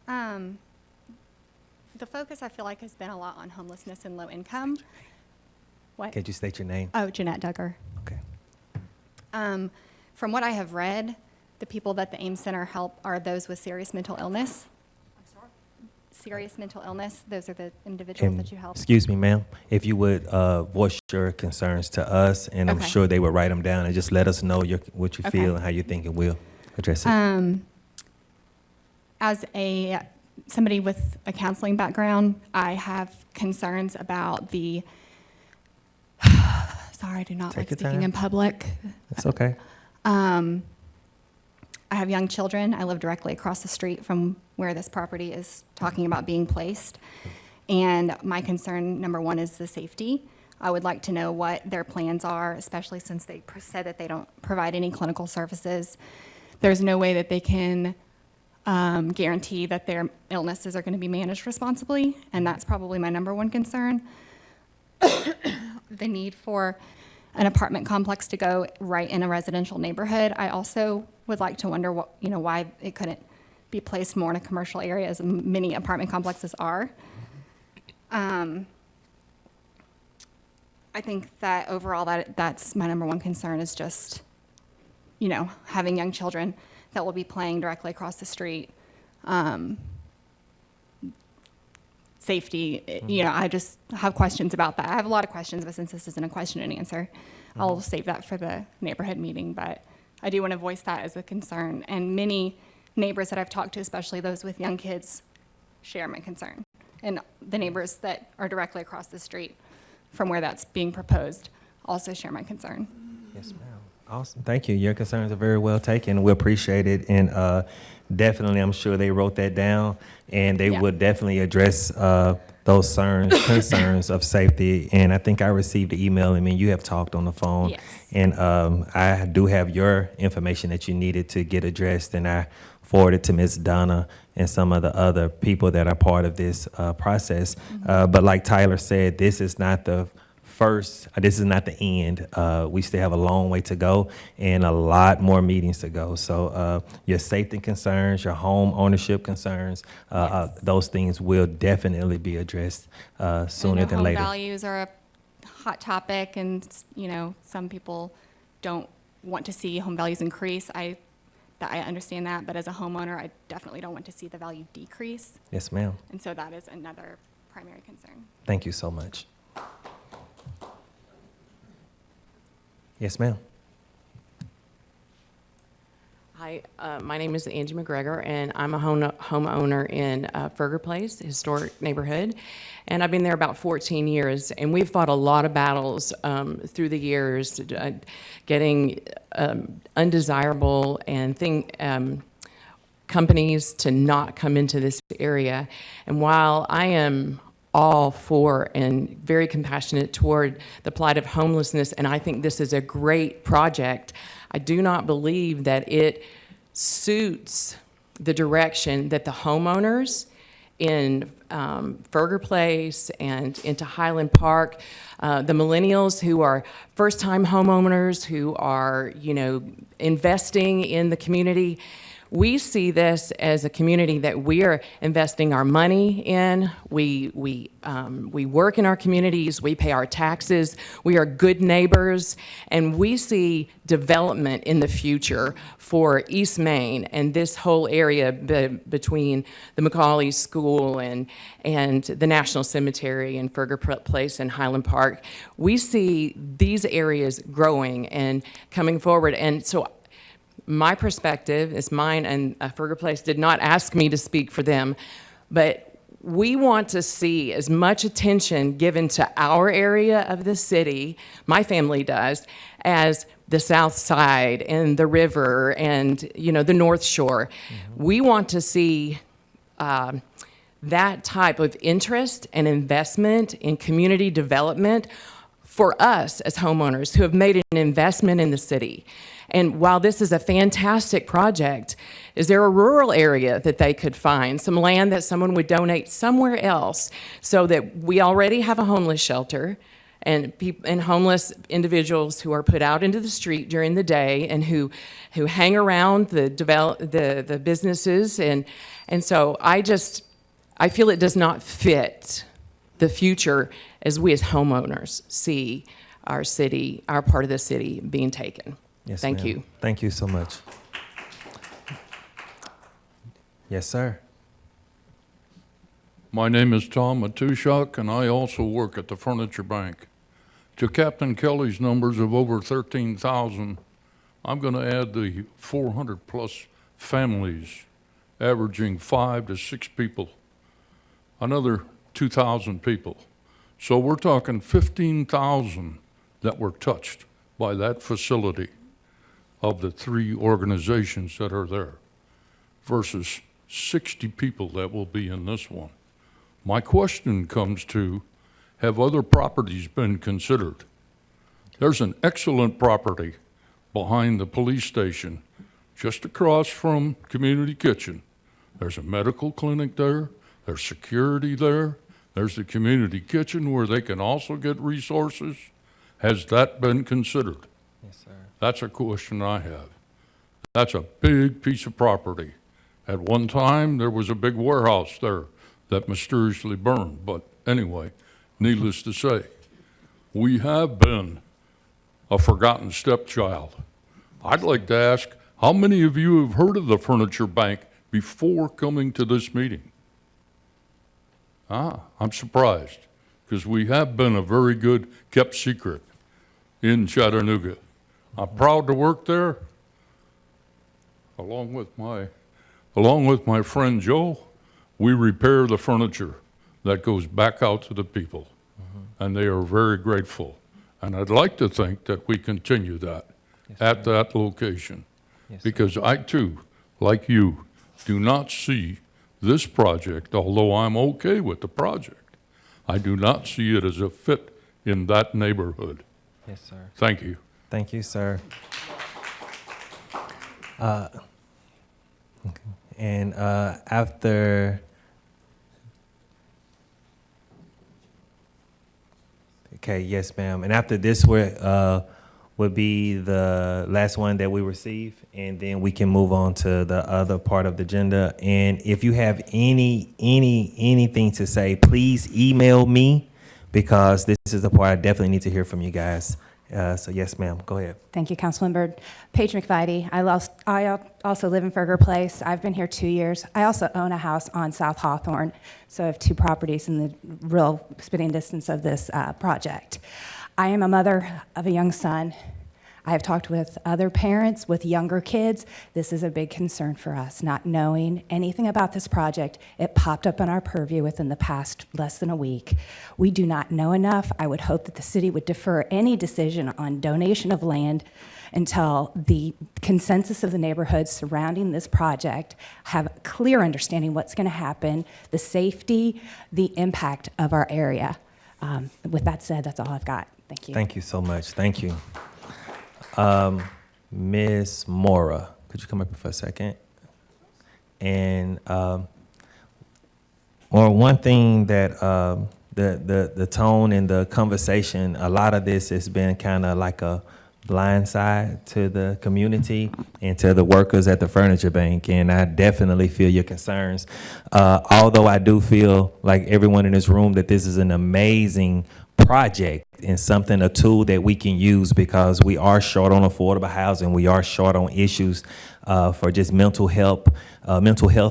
The focus, I feel like, has been a lot on homelessness and low income. What? Could you state your name? Oh, Jeanette Duggar. Okay. From what I have read, the people that the AIM Center help are those with serious mental illness. I'm sorry? Serious mental illness. Those are the individuals that you help. Excuse me, ma'am. If you would voice your concerns to us, and I'm Okay. sure they will write them down, and just let us know what you Okay. feel and how you think, and we'll address it. As somebody with a counseling background, I have concerns about the, sorry, I do not Take like your speaking time. in public. That's okay. I have young children. I live directly across the street from where this property is talking about being placed. And my concern, number one, is the safety. I would like to know what their plans are, especially since they said that they don't provide any clinical services. There's no way that they can guarantee that their illnesses are going to be managed responsibly, and that's probably my number one concern. The need for an apartment complex to go right in a residential neighborhood. I also would like to wonder what, why it couldn't be placed more in a commercial area, as many apartment complexes are. I think that overall that's my number one concern, is just, having young children that will be playing directly across the street. Safety, I just have questions about that. I have a lot of questions, but since this isn't a question and answer, I'll save that for the neighborhood meeting. But I do want to voice that as a concern. And many neighbors that I've talked to, especially those with young kids, share my concern. And the neighbors that are directly across the street from where that's being proposed also share my concern. Yes, ma'am. Awesome. Thank you. Your concerns are very well taken. We appreciate it. And definitely, I'm sure they wrote that down, and they will definitely address those concerns of safety. And I think I received the email. I mean, you have talked on the phone. Yes. And I do have your information that you needed to get addressed, and I forwarded to Ms. Donna and some of the other people that are part of this process. But like Tyler said, this is not the this is not the end. We still have a long way to go and a lot more meetings to go. So your safety concerns, your home ownership concerns, those things will definitely be addressed sooner than later. Home values are a hot topic, and some people don't want to see home values increase. I understand that, but as a homeowner, I definitely don't want to see the value decrease. Yes, ma'am. And so that is another primary concern. Thank you so much. Yes, ma'am. Hi, my name is Angie McGregor, and I'm a homeowner in Ferger Place, historic neighborhood, and I've been there about 14 years, and we've fought a lot of battles through the years, getting undesirable and companies to not come into this area. And while I am all for and very compassionate toward the plight of homelessness, and I think this is a great project, I do not believe that it suits the direction that the homeowners in Ferger Place and into Highland Park, the millennials who are first-time homeowners, who are, investing in the community. We see this as a community that we are investing our money in. We work in our communities. We pay our taxes. We are good neighbors, and we see development in the future for East Main and this whole area between the Macaulay School and the National Cemetery and Ferger Place and Highland Park. We see these areas growing and coming forward, and so my perspective is mine, and Ferger Place did not ask me to speak for them, but we want to see as much attention given to our area of the city, my family does, as the South Side and the river and, the North Shore. We want to see that type of interest and investment in community development for us as homeowners who have made an investment in the city. And while this is a fantastic project, is there a rural area that they could find, some land that someone would donate somewhere else, so that we already have a homeless shelter and homeless individuals who are put out into the street during the day and who hang around the businesses, and so I feel it does not fit the future as we as homeowners see our city, our part of the city being taken. Yes, Thank ma'am. you. Thank you so much. Yes, sir. My name is Tom Matushak, and I also work at the Furniture Bank. To Captain Kelly's numbers of over 13,000, I'm going to add the 400-plus families, averaging 5 to 6 people, another 2,000 people. So we're talking 15,000 that were touched by that facility. of the 3 organizations that are there versus 60 people that will be in this one. My question comes to, have other properties been considered? There's an excellent property behind the police station, just across from Community Kitchen. There's a medical clinic there, there's security there, there's the community kitchen where they can also get resources. Has that been considered? Yes, sir. That's a question I have. That's a big piece of property. At one time, there was a big warehouse there that mysteriously burned. But anyway, needless to say, we have been a forgotten stepchild. I'd like to ask, how many of you have heard of the Furniture Bank before coming to this meeting? I'm surprised, because we have been a very good kept secret in Chattanooga. I'm proud to work there, along with my friend Joe. We repair the furniture that goes back out to the people, and they are very grateful. And I'd like to think that we continue that at that location, because I too, like you, do not see this project, although I'm okay with the project, I do not see it as a fit in that neighborhood. Yes, sir. Thank you. Thank you, sir. And after, okay, yes, ma'am. And after this, would be the last one that we receive, and then we can move on to the other part of the agenda. And if you have anything to say, please email me, because this is the part I definitely need to hear from you guys. So yes, ma'am, go ahead. Thank you, Councilman Byrd. Paige McVitie. I also live in Ferger Place. I've been here 2 years. I also own a house on South Hawthorne, so I have 2 properties in the real spitting distance of this project. I am a mother of a young son. I have talked with other parents with younger kids. This is a big concern for us, not knowing anything about this project. It popped up in our purview within the past less than a week. We do not know enough. I would hope that the city would defer any decision on donation of land until the consensus of the neighborhoods surrounding this project have a clear understanding what's going to happen, the safety, the impact of our area. With that said, that's all I've got. Thank you. Thank you so much. Thank you. Ms. Mora, could you come up for a second? And one thing that the tone in the conversation, a lot of this has been kind of like a blind side to the community and to the workers at the Furniture Bank, and I definitely feel your concerns. Although I do feel like everyone in this room that this is an amazing project and a tool that we can use, because we are short on affordable housing. We are short on issues for just mental health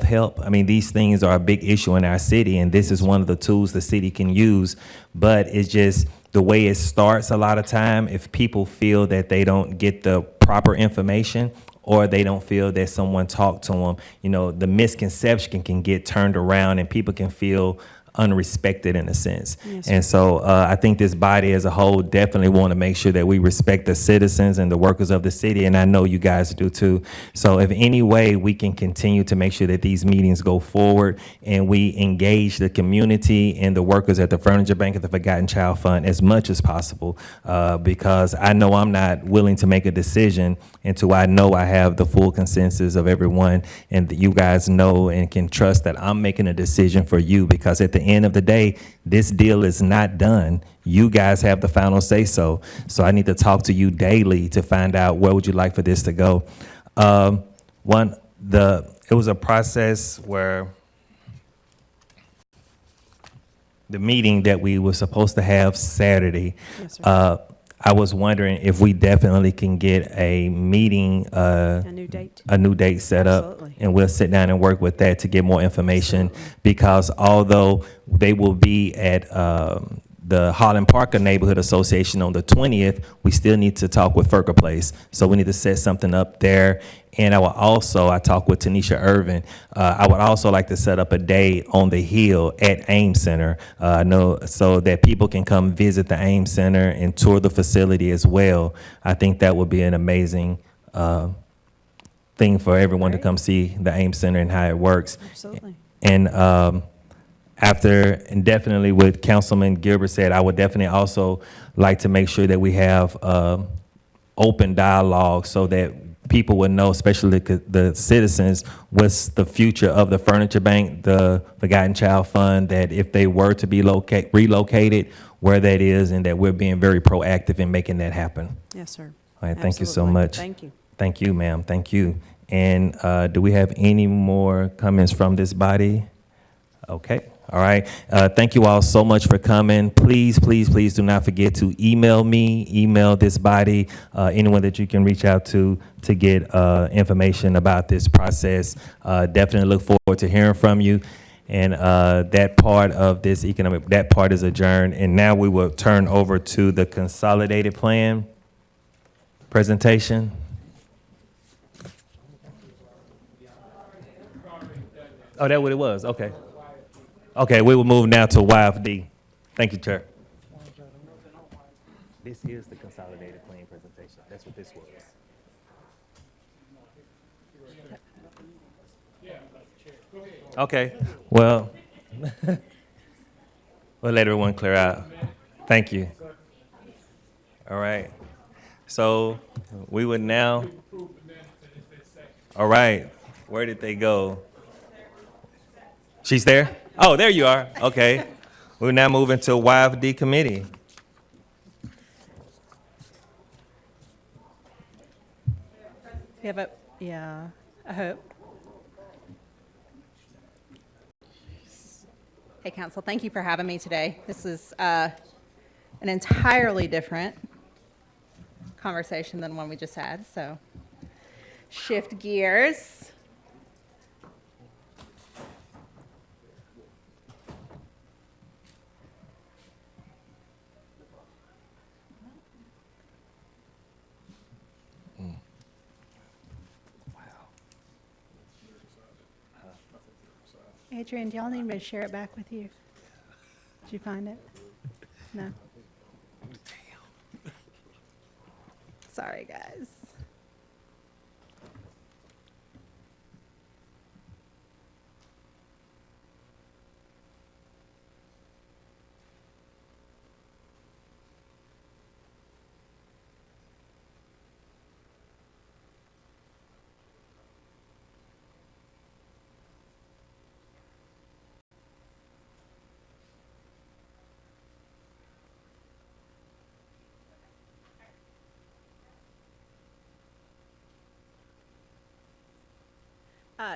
help. I mean, these things are a big issue in our city, and this is one of the tools the city can use. But it's just the way it starts a lot of time. If people feel that they don't get the proper information, or they don't feel that someone talked to them, the misconception can get turned around and people can feel unrespected in a sense. Yes, and so I think this body as a whole definitely want to make sure that we respect the citizens and the workers of the city, and I know you guys do too. So if any way we can continue to make sure that these meetings go forward and we engage the community and the workers at the Furniture Bank, at the Forgotten Child Fund as much as possible, because I know I'm not willing to make a decision until I know I have the full consensus of everyone, and that you guys know and can trust that I'm making a decision for you, because at the end of the day, this deal is not done. You guys have the final say so. So I need to talk to you daily to find out where would you like for this to go. It was a process where the meeting that we were supposed to have Saturday, Yes, sir. I was wondering if we definitely can get a meeting, A new date. a new date set up, Absolutely. and we'll sit down and work with that to get more information. Because although they will be at the Holland Parker Neighborhood Association on the 20th, we still need to talk with Ferger Place. So we need to set something up there. And I talked with Tanisha Irvin, I would also like to set up a day on the Hill at Ames Center, so that people can come visit the Ames Center and tour the facility as well. I think that would be an amazing thing for everyone to come see the AIM Center and how it works. Absolutely. And and definitely what Councilman Gilbert said, I would definitely also like to make sure that we have open dialogue so that people would know, especially the citizens, what's the future of the Furniture Bank, the Forgotten Child Fund, that if they were to be relocated, where that is, and that we're being very proactive in making that happen. Yes, sir. All right, thank you so Absolutely. much. Thank you. Thank you, ma'am. Thank you. And do we have any more comments from this body? Okay. All right. Thank you all so much for coming. Please, please, please do not forget to email me, email this body, anyone that you can reach out to get information about this process. Definitely look forward to hearing from you. And that part of this that part is adjourned. And now we will turn over to the consolidated plan presentation. Oh, that's what it was. Okay. Okay, we will move now to YFD. Thank you, Chair. This is the consolidated plan presentation. That's what this was. Okay, well, we'll let everyone clear out. Thank you. All right. So we would now, all right, where did they go? She's there? Oh, there you are. Okay. We're now moving to YFD committee. Yeah, I hope. Hey, Council, thank you for having me today. This is an entirely different conversation than one we just had, so shift gears. Adrian, do y'all need me to share it back with you? Did you find it? No? Sorry, guys.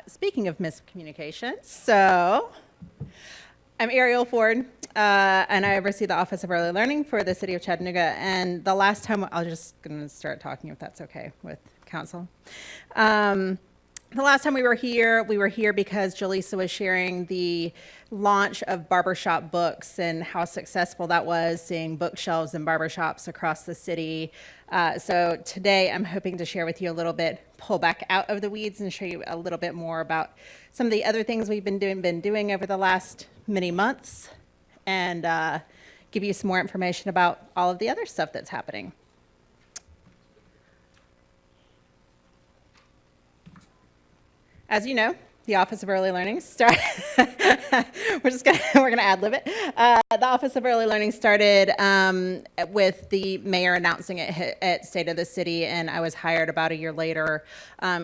Speaking of miscommunications, so I'm Ariel Ford, and I oversee the Office of Early Learning for the City of Chattanooga. And the last time, I'm just going to start talking if that's okay with Council. The last time we were here because Jaleesa was sharing the launch of barbershop books and how successful that was, seeing bookshelves in barbershops across the city. So today I'm hoping to share with you a little bit, pull back out of the weeds and show you a little bit more about some of the other things we've been doing over the last many months, and give you some more information about all of the other stuff that's happening. As you know, the Office of Early Learning started, we're gonna ad-lib it. The Office of Early Learning started with the mayor announcing it at State of the City, and I was hired about a year later,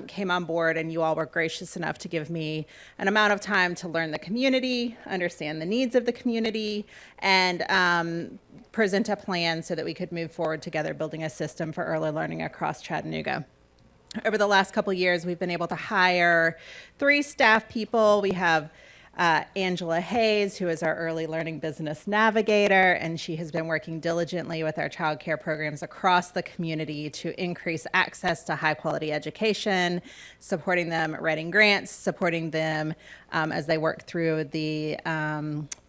came on board, and you all were gracious enough to give me an amount of time to learn the community, understand the needs of the community, and present a plan so that we could move forward together building a system for early learning across Chattanooga. Over the last couple of years, we've been able to hire 3 staff people. We have Angela Hayes, who is our early learning business navigator, and she has been working diligently with our child care programs across the community to increase access to high quality education, supporting them writing grants, supporting them as they work through the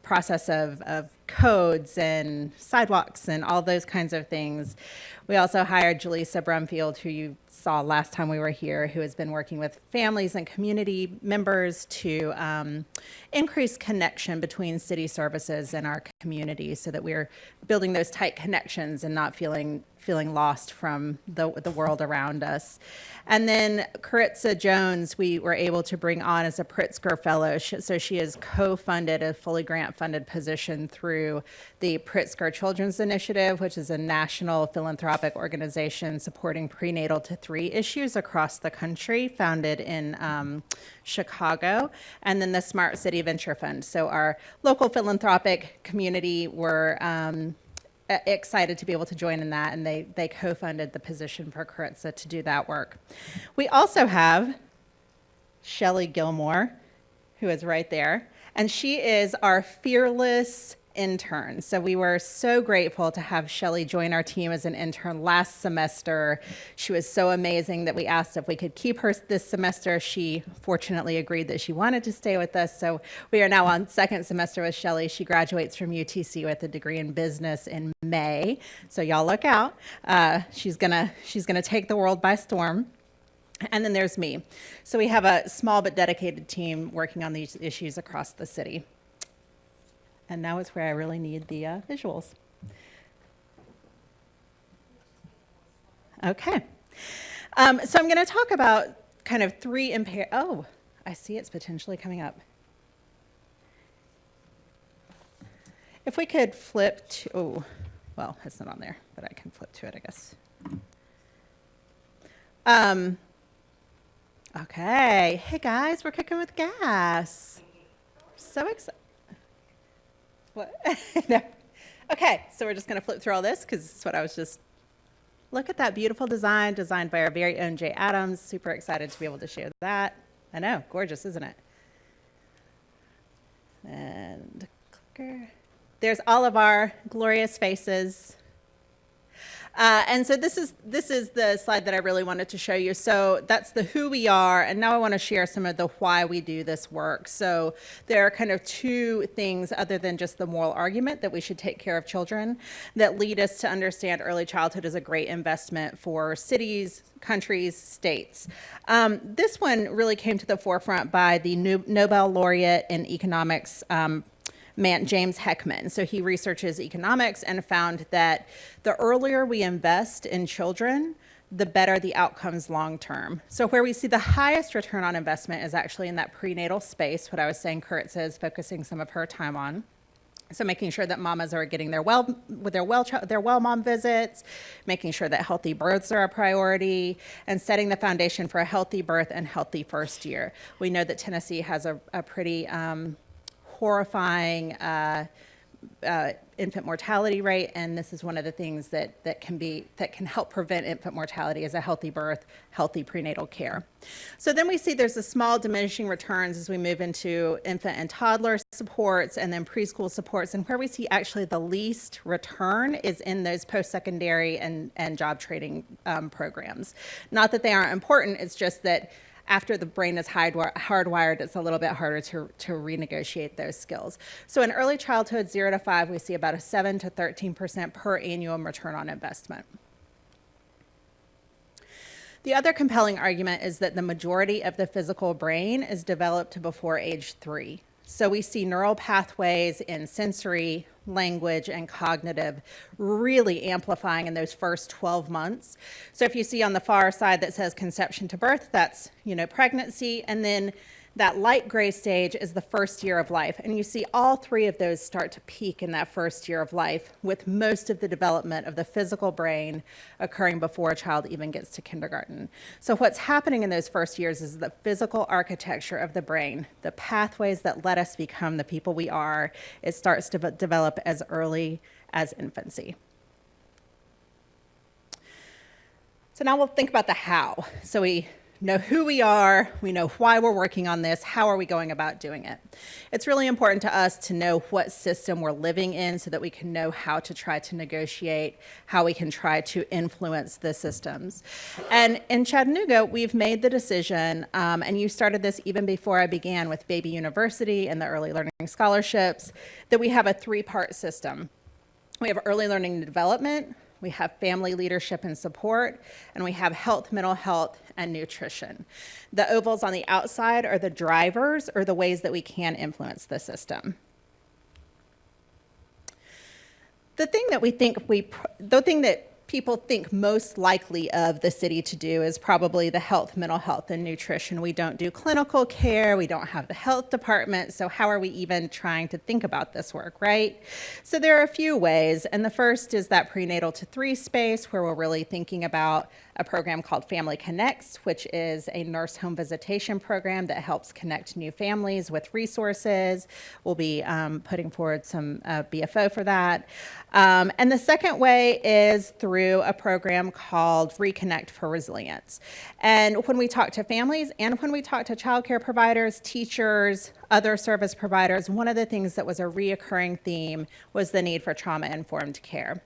process of codes and sidewalks and all those kinds of things. We also hired Jaleesa Brumfield, who you saw last time we were here, who has been working with families and community members to increase connection between city services and our community so that we're building those tight connections and not feeling lost from the world around us. And then Caritza Jones, we were able to bring on as a Pritzker Fellow. So she has co-funded a fully grant-funded position through the Pritzker Children's Initiative, which is a national philanthropic organization supporting prenatal to 3 issues across the country, founded in Chicago, and then the Smart City Venture Fund. So our local philanthropic community were excited to be able to join in that, and they co-funded the position for Caritza to do that work. We also have Shelley Gilmore, who is right there, and she is our fearless intern. So we were so grateful to have Shelley join our team as an intern last semester. She was so amazing that we asked if we could keep her this semester. She fortunately agreed that she wanted to stay with us. So we are now on second semester with Shelley. She graduates from UTC with a degree in business in May. So y'all look out. She's gonna take the world by storm. And then there's me. So we have a small but dedicated team working on these issues across the city. And now is where I really need the visuals. Okay. So I'm going to talk about kind of 3 oh, I see it's potentially coming up. If we could flip to, oh, well, it's not on there, but I can flip to it, I guess. Okay. Hey, guys, we're cooking with gas. So excited. What? No. Okay, so we're just going to flip through all this because it's what I was just... Look at that beautiful design, designed by our very own Jay Adams. Super excited to be able to share that. I know, gorgeous, isn't it? And clicker. There's all of our glorious faces. And so this is the slide that I really wanted to show you. So that's the who we are, and now I want to share some of the why we do this work. So there are kind of 2 things other than just the moral argument that we should take care of children that lead us to understand early childhood is a great investment for cities, countries, states. This one really came to the forefront by the Nobel laureate in economics, James Heckman. So he researches economics and found that the earlier we invest in children, the better the outcomes long term. So where we see the highest return on investment is actually in that prenatal space, what I was saying Caritza is focusing some of her time on. So making sure that mamas are getting their well mom visits, making sure that healthy births are a priority, and setting the foundation for a healthy birth and healthy first year. We know that Tennessee has a pretty horrifying infant mortality rate, and this is one of the things that can help prevent infant mortality is a healthy birth, healthy prenatal care. So then we see there's a small diminishing returns as we move into infant and toddler supports and then preschool supports, and where we see actually the least return is in those post-secondary and job training programs. Not that they aren't important, it's just that after the brain is hardwired, it's a little bit harder to renegotiate those skills. So in early childhood, 0 to 5, we see about a 7 to 13% per annum return on investment. The other compelling argument is that the majority of the physical brain is developed before age 3. So we see neural pathways in sensory, language, and cognitive really amplifying in those first 12 months. So if you see on the far side that says conception to birth, that's, pregnancy, and then that light gray stage is the first year of life. And you see all 3 of those start to peak in that first year of life, with most of the development of the physical brain occurring before a child even gets to kindergarten. So what's happening in those first years is the physical architecture of the brain, the pathways that let us become the people we are, it starts to develop as early as infancy. So now we'll think about the how. So we know who we are, we know why we're working on this, how are we going about doing it. It's really important to us to know what system we're living in so that we can know how to try to negotiate, how we can try to influence the systems. And in Chattanooga, we've made the decision, and you started this even before I began with Baby University and the early learning scholarships, that we have a three-part system. We have early learning and development, we have family leadership and support, and we have health, mental health, and nutrition. The ovals on the outside are the drivers or the ways that we can influence the system. The thing that people think most likely of the city to do is probably the health, mental health, and nutrition. We don't do clinical care, we don't have the health department, so how are we even trying to think about this work, right? So there are a few ways, and the first is that prenatal to 3 space, where we're really thinking about a program called Family Connects, which is a nurse home visitation program that helps connect new families with resources. We'll be putting forward some BFO for that. And the second way is through a program called Reconnect for Resilience. And when we talk to families and when we talk to childcare providers, teachers, other service providers, one of the things that was a reoccurring theme was the need for trauma-informed care.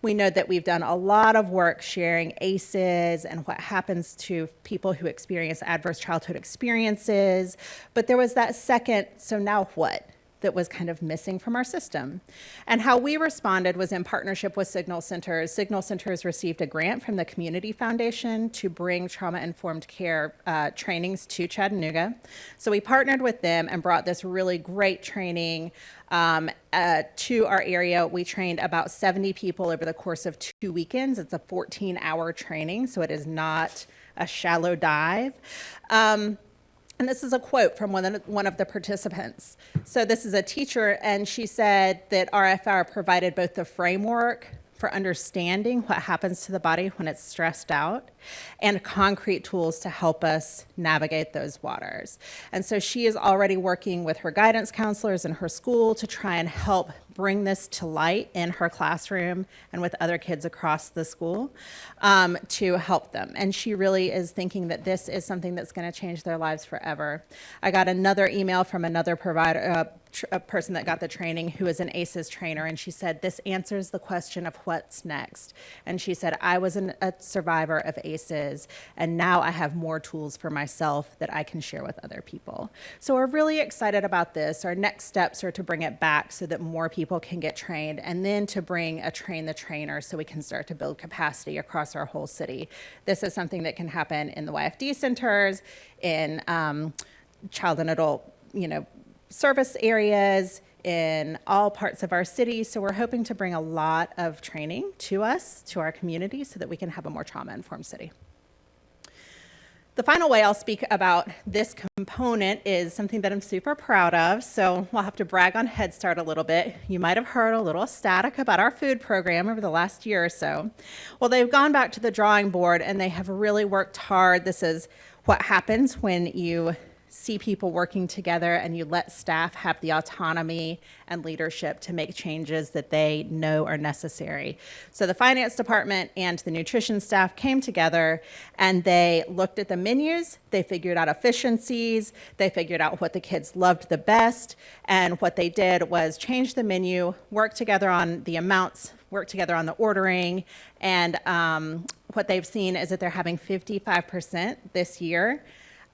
We know that we've done a lot of work sharing ACEs and what happens to people who experience adverse childhood experiences, but there was that second, so now what? That was kind of missing from our system. And how we responded was in partnership with Signal Centers. Signal Centers received a grant from the Community Foundation to bring trauma-informed care trainings to Chattanooga. So we partnered with them and brought this really great training to our area. We trained about 70 people over the course of 2 weekends. It's a 14-hour training, so it is not a shallow dive. And this is a quote from one of the participants. So this is a teacher, and she said that RFR provided both the framework for understanding what happens to the body when it's stressed out and concrete tools to help us navigate those waters. And so she is already working with her guidance counselors in her school to try and help bring this to light in her classroom and with other kids across the school to help them. And she really is thinking that this is something that's going to change their lives forever. I got another email from another provider, a person that got the training who is an ACEs trainer, and she said, this answers the question of what's next. And she said, I was a survivor of ACEs, and now I have more tools for myself that I can share with other people. So we're really excited about this. Our next steps are to bring it back so that more people can get trained, and then to bring a train the trainer so we can start to build capacity across our whole city. This is something that can happen in the YFD centers, in child and adult, service areas, in all parts of our city. So we're hoping to bring a lot of training to us, to our community, so that we can have a more trauma-informed city. The final way I'll speak about this component is something that I'm super proud of. So we'll have to brag on Head Start a little bit. You might have heard a little static about our food program over the last year or so. Well, they've gone back to the drawing board and they have really worked hard. This is what happens when you see people working together and you let staff have the autonomy and leadership to make changes that they know are necessary. So the finance department and the nutrition staff came together and they looked at the menus, they figured out efficiencies, they figured out what the kids loved the best, and what they did was change the menu, work together on the amounts, work together on the ordering, and what they've seen is that they're having 55% this year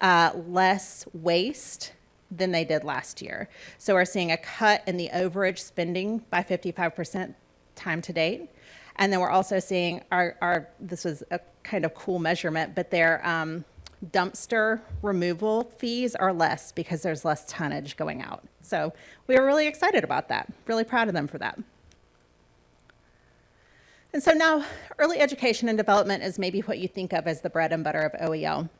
less waste than they did last year. So we're seeing a cut in the overage spending by 55% time to date. And then we're also seeing this is a kind of cool measurement, but their dumpster removal fees are less because there's less tonnage going out. So we were really excited about that, really proud of them for that. And so now early education and development is maybe what you think of as the bread and butter of OEL.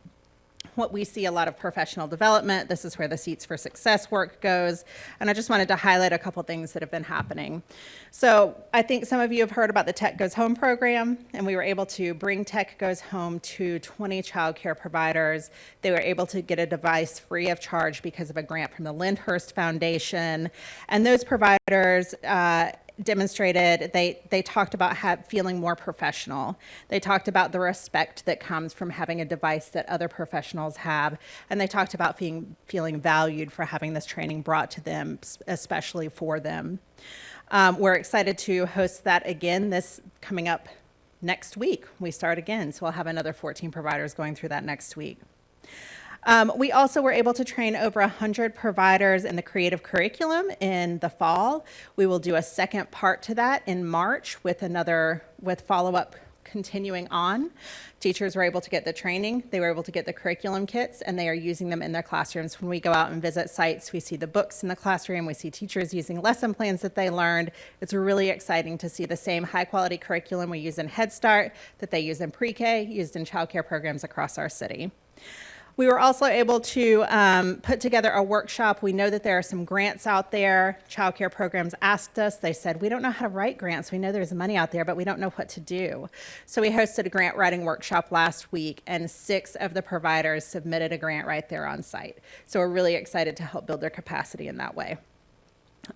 What we see a lot of professional development. This is where the Seats for Success work goes. And I just wanted to highlight a couple things that have been happening. So I think some of you have heard about the Tech Goes Home program, and we were able to bring Tech Goes Home to 20 child care providers. They were able to get a device free of charge because of a grant from the Lyndhurst Foundation. And those providers demonstrated, they talked about feeling more professional. They talked about the respect that comes from having a device that other professionals have. And they talked about feeling valued for having this training brought to them, especially for them. We're excited to host that again this coming up next week. We start again, so we'll have another 14 providers going through that next week. We also were able to train over 100 providers in the creative curriculum in the fall. We will do a second part to that in March with follow-up continuing on. Teachers were able to get the training, they were able to get the curriculum kits, and they are using them in their classrooms. When we go out and visit sites, we see the books in the classroom, we see teachers using lesson plans that they learned. It's really exciting to see the same high-quality curriculum we use in Head Start that they use in pre-K, used in childcare programs across our city. We were also able to put together a workshop. We know that there are some grants out there. Childcare programs asked us, they said, we don't know how to write grants. We know there's money out there, but we don't know what to do. So we hosted a grant writing workshop last week, and 6 of the providers submitted a grant right there on site. So we're really excited to help build their capacity in that way.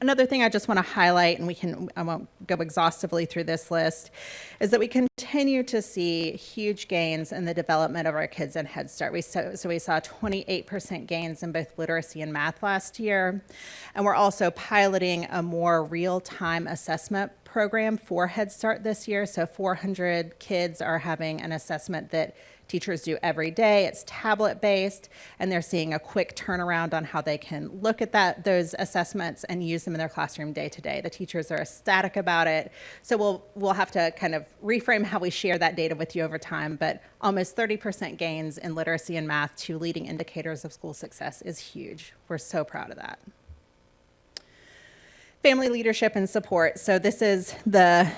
Another thing I just want to highlight, and I won't go exhaustively through this list, is that we continue to see huge gains in the development of our kids in Head Start. We saw 28% gains in both literacy and math last year. And we're also piloting a more real-time assessment program for Head Start this year. So 400 kids are having an assessment that teachers do every day. It's tablet-based, and they're seeing a quick turnaround on how they can look at those assessments and use them in their classroom day to day. The teachers are ecstatic about it, so we'll have to kind of reframe how we share that data with you over time, but almost 30% gains in literacy and math, 2 leading indicators of school success, is huge. We're so proud of that. Family leadership and support. So this is the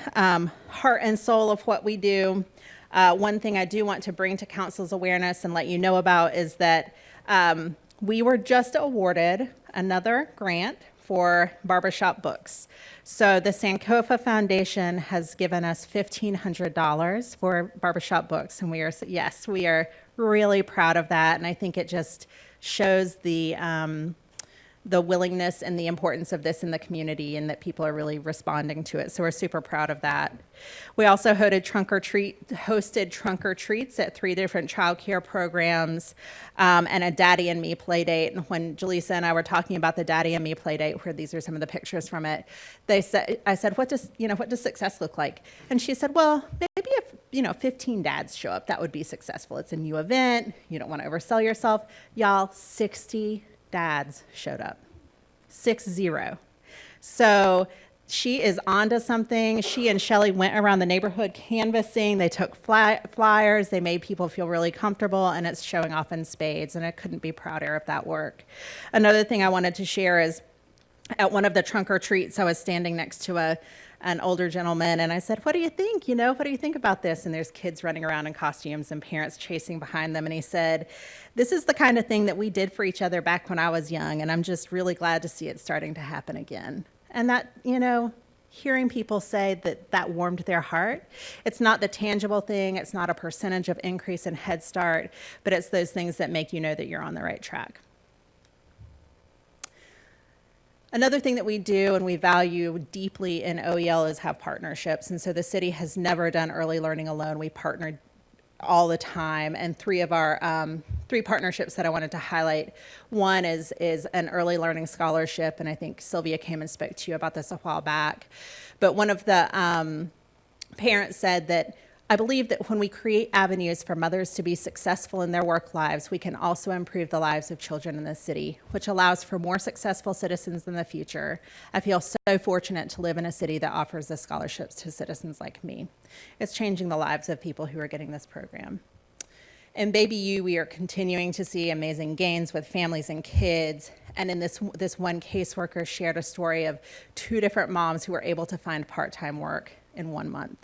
heart and soul of what we do. One thing I do want to bring to council's awareness and let you know about is that we were just awarded another grant for barbershop books. So the Sankofa Foundation has given us $1,500 for barbershop books, and we are really proud of that. And I think it just shows the willingness and the importance of this in the community, and that people are really responding to it. So we're super proud of that. We also hosted trunk or treats at 3 different childcare programs, and a Daddy and Me play date. And when Jaleesa and I were talking about the Daddy and Me play date, where these are some of the pictures from it, I said, what does success look like? And she said, well, maybe if 15 dads show up, that would be successful. It's a new event. You don't want to oversell yourself. Y'all, 60 dads showed up. 60. So she is onto something. She and Shelly went around the neighborhood canvassing. They took flyers. They made people feel really comfortable, and it's showing off in spades, and I couldn't be prouder of that work. Another thing I wanted to share is at one of the trunk or treats, I was standing next to an older gentleman, and I said, what do you think? What do you think about this? And there's kids running around in costumes and parents chasing behind them. And he said, this is the kind of thing that we did for each other back when I was young, and I'm just really glad to see it starting to happen again. And that, hearing people say that warmed their heart. It's not the tangible thing. It's not a percentage of increase in Head Start, but it's those things that make you know that you're on the right track. Another thing that we do and we value deeply in OEL is have partnerships. And so the city has never done early learning alone. We partner all the time. And 3 of our 3 partnerships that I wanted to highlight. One is an early learning scholarship. And I think Sylvia came and spoke to you about this a while back. But one of the parents said that, I believe that when we create avenues for mothers to be successful in their work lives, we can also improve the lives of children in the city, which allows for more successful citizens in the future. I feel so fortunate to live in a city that offers the scholarships to citizens like me. It's changing the lives of people who are getting this program. In Baby U, we are continuing to see amazing gains with families and kids. And in this one caseworker shared a story of 2 different moms who were able to find part-time work in 1 month.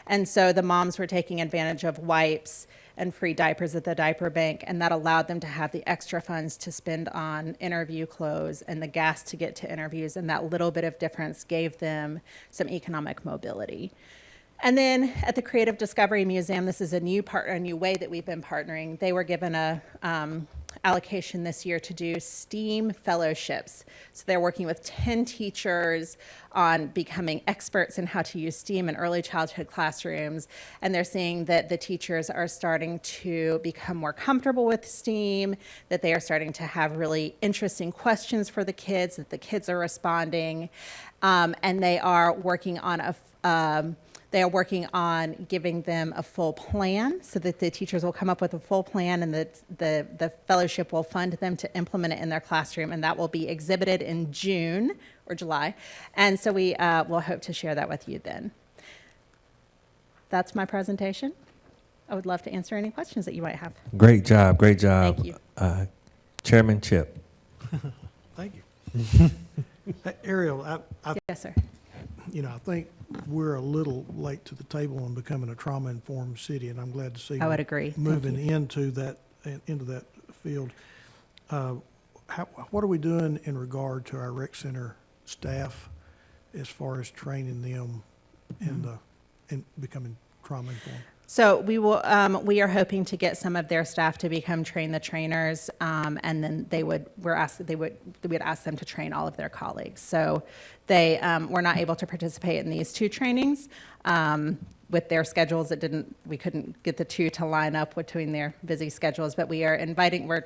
And so the moms were taking advantage of wipes and free diapers at the diaper bank, and that allowed them to have the extra funds to spend on interview clothes and the gas to get to interviews, and that little bit of difference gave them some economic mobility. And then at the Creative Discovery Museum, this is a new way that we've been partnering. They were given a allocation this year to do STEAM fellowships. So they're working with 10 teachers on becoming experts in how to use STEAM in early childhood classrooms. And they're seeing that the teachers are starting to become more comfortable with STEAM, that they are starting to have really interesting questions for the kids, that the kids are responding. And they are working on giving them a full plan so that the teachers will come up with a full plan and that the fellowship will fund them to implement it in their classroom. And that will be exhibited in June or July. And so we will hope to share that with you then. That's my presentation. I would love to answer any questions that you might have. Great job, great job. Thank you. Chairman Chip. Thank you. Hey, Ariel, Yes, sir. I think we're a little late to the table on becoming a trauma-informed city, and I'm glad to see I would we're agree. Thank moving you. into that field. What are we doing in regard to our rec center staff as far as training them in becoming trauma-informed? So we are hoping to get some of their staff to become train the trainers, and then we would ask them to train all of their colleagues. So they were not able to participate in these 2 trainings with their schedules. We couldn't get the 2 to line up between their busy schedules, but we're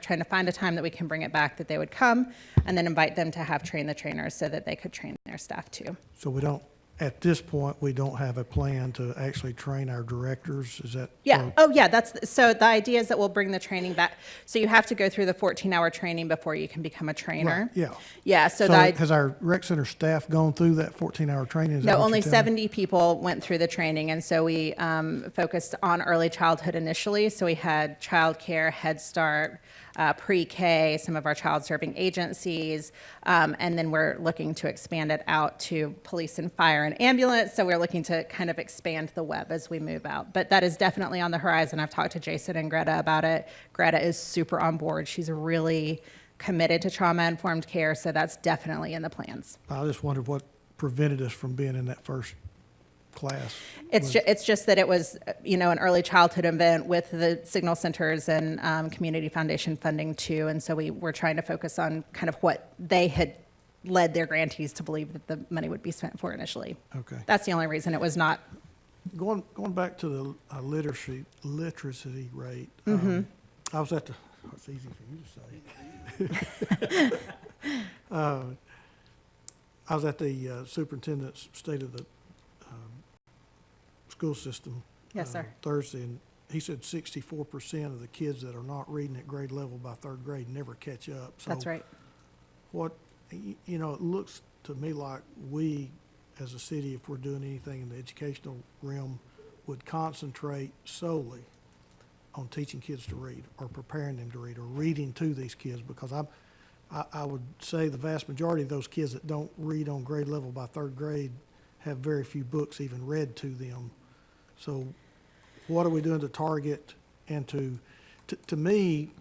trying to find a time that we can bring it back, that they would come, and then invite them to have train the trainers so that they could train their staff too. So at this point, we don't have a plan to actually train our directors, is that? Yeah. Oh, yeah. So the idea is that we'll bring the training back. So you have to go through the 14-hour training before you can become a trainer. Right, yeah. Yeah. So has our rec center staff gone through that 14-hour training? Is that No, what only you're telling me? 70 people went through the training, and so we focused on early childhood initially. So we had childcare, Head Start, pre-K, some of our child-serving agencies, and then we're looking to expand it out to police and fire and ambulance. So we're looking to kind of expand the web as we move out. But that is definitely on the horizon. I've talked to Jason and Greta about it. Greta is super on board. She's really committed to trauma-informed care, so that's definitely in the plans. I just wondered what prevented us from being in that first class. It's just that it was, an early childhood event with the signal centers and community foundation funding too. And so we were trying to focus on kind of what they had led their grantees to believe that the money would be spent for initially. Okay. That's the only reason it was not. Going back to the literacy rate. I was at the. It's easy for you to say. I was at the superintendent's state of the school system. Yes, sir. Thursday, and he said 64% of the kids that are not reading at grade level by 3rd grade never catch up. So That's right. it looks to me like we, as a city, if we're doing anything in the educational realm, would concentrate solely on teaching kids to read or preparing them to read or reading to these kids, because I would say the vast majority of those kids that don't read on grade level by 3rd grade have very few books even read to them. So what are we doing to target and to me,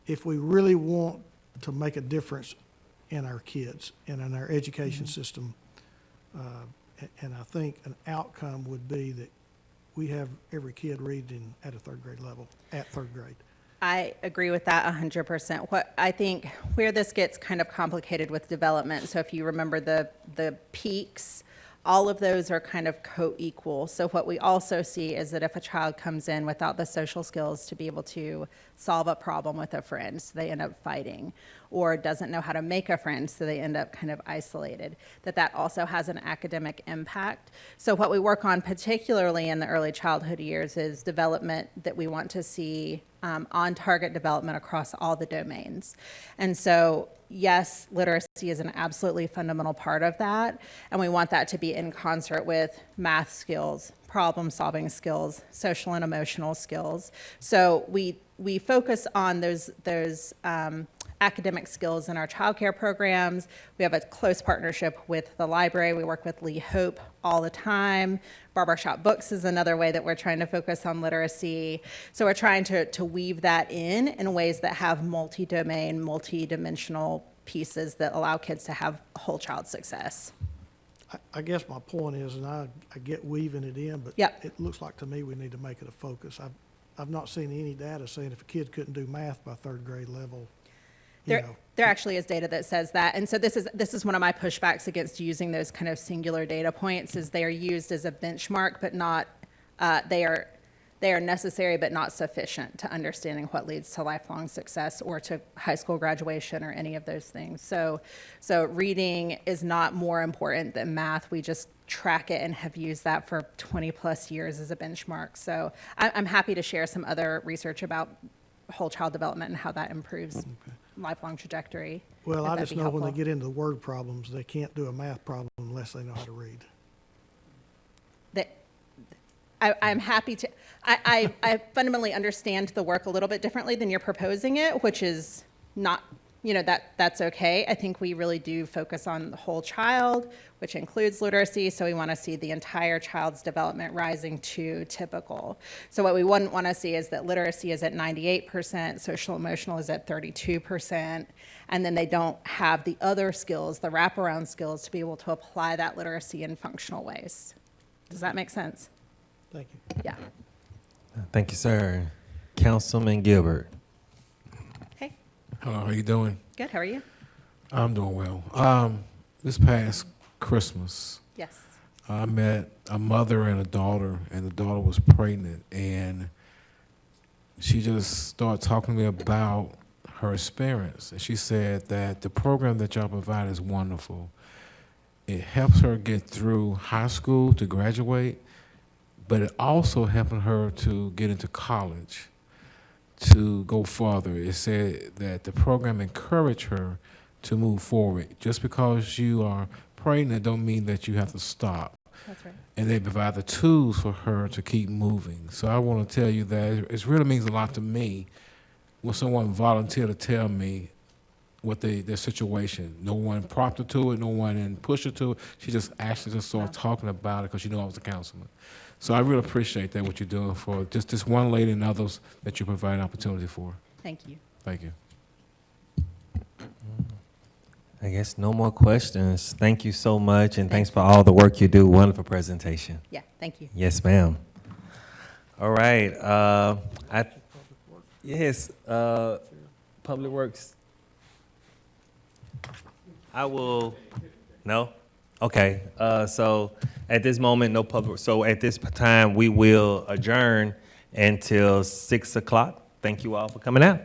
if we really want to make a difference in our kids and in our education system, and I think an outcome would be that we have every kid reading at a 3rd grade level, at 3rd grade. I agree with that 100%. What I think where this gets kind of complicated with development, so if you remember the peaks, all of those are kind of co-equal. So what we also see is that if a child comes in without the social skills to be able to solve a problem with a friend, so they end up fighting, or doesn't know how to make a friend, so they end up kind of isolated, that also has an academic impact. So what we work on, particularly in the early childhood years, is development that we want to see on-target development across all the domains. And so, yes, literacy is an absolutely fundamental part of that, and we want that to be in concert with math skills, problem-solving skills, social and emotional skills. So we focus on those academic skills in our childcare programs. We have a close partnership with the library. We work with Lee Hope all the time. Barbershop Books is another way that we're trying to focus on literacy. So we're trying to weave that in ways that have multi-domain, multi-dimensional pieces that allow kids to have whole child success. I guess my point is, and I get weaving it in, but Yep. it looks like to me we need to make it a focus. I've not seen any data saying if a kid couldn't do math by 3rd grade level, you know. There actually is data that says that. And so this is one of my pushbacks against using those kind of singular data points is they are used as a benchmark, but not, they are necessary but not sufficient to understanding what leads to lifelong success or to high school graduation or any of those things. So reading is not more important than math. We just track it and have used that for 20 plus years as a benchmark. So I'm happy to share some other research about whole child development and how that improves lifelong trajectory. Well, if I that'd just be know when they helpful. get into the word problems, they can't do a math problem unless they know how to read. I'm happy to, I fundamentally understand the work a little bit differently than you're proposing it, which is not, that's okay. I think we really do focus on the whole child, which includes literacy. So we want to see the entire child's development rising to typical. So what we wouldn't want to see is that literacy is at 98%, social emotional is at 32%, and then they don't have the other skills, the wraparound skills to be able to apply that literacy in functional ways. Does that make sense? Thank you. Yeah. Thank you, sir. Councilman Gilbert. Hey, Hello, how you doing? good. How are you? I'm doing well. This past Christmas, Yes. I met a mother and a daughter, and the daughter was pregnant, and she just started talking to me about her experience. And she said that the program that y'all provide is wonderful. It helps her get through high school to graduate, but it also helping her to get into college, to go farther. It said that the program encouraged her to move forward. Just because you are pregnant don't mean that you have to stop. That's right. And they provide the tools for her to keep moving. So I want to tell you that it really means a lot to me when someone volunteered to tell me what their situation. No one prompted to it, no one pushed her to it. She just actually just started talking about it because she knew I was a councilman. So I really appreciate that, what you're doing for just this one lady and others that you provide opportunity for. Thank you. Thank you. I guess no more questions. Thank you so much, and thanks for all the work you do. Wonderful presentation. Yeah, thank you. Yes, ma'am. All right. Public Works. I will. No. Okay. So at this moment, no public. So at this time, we will adjourn until 6 o'clock. Thank you all for coming out.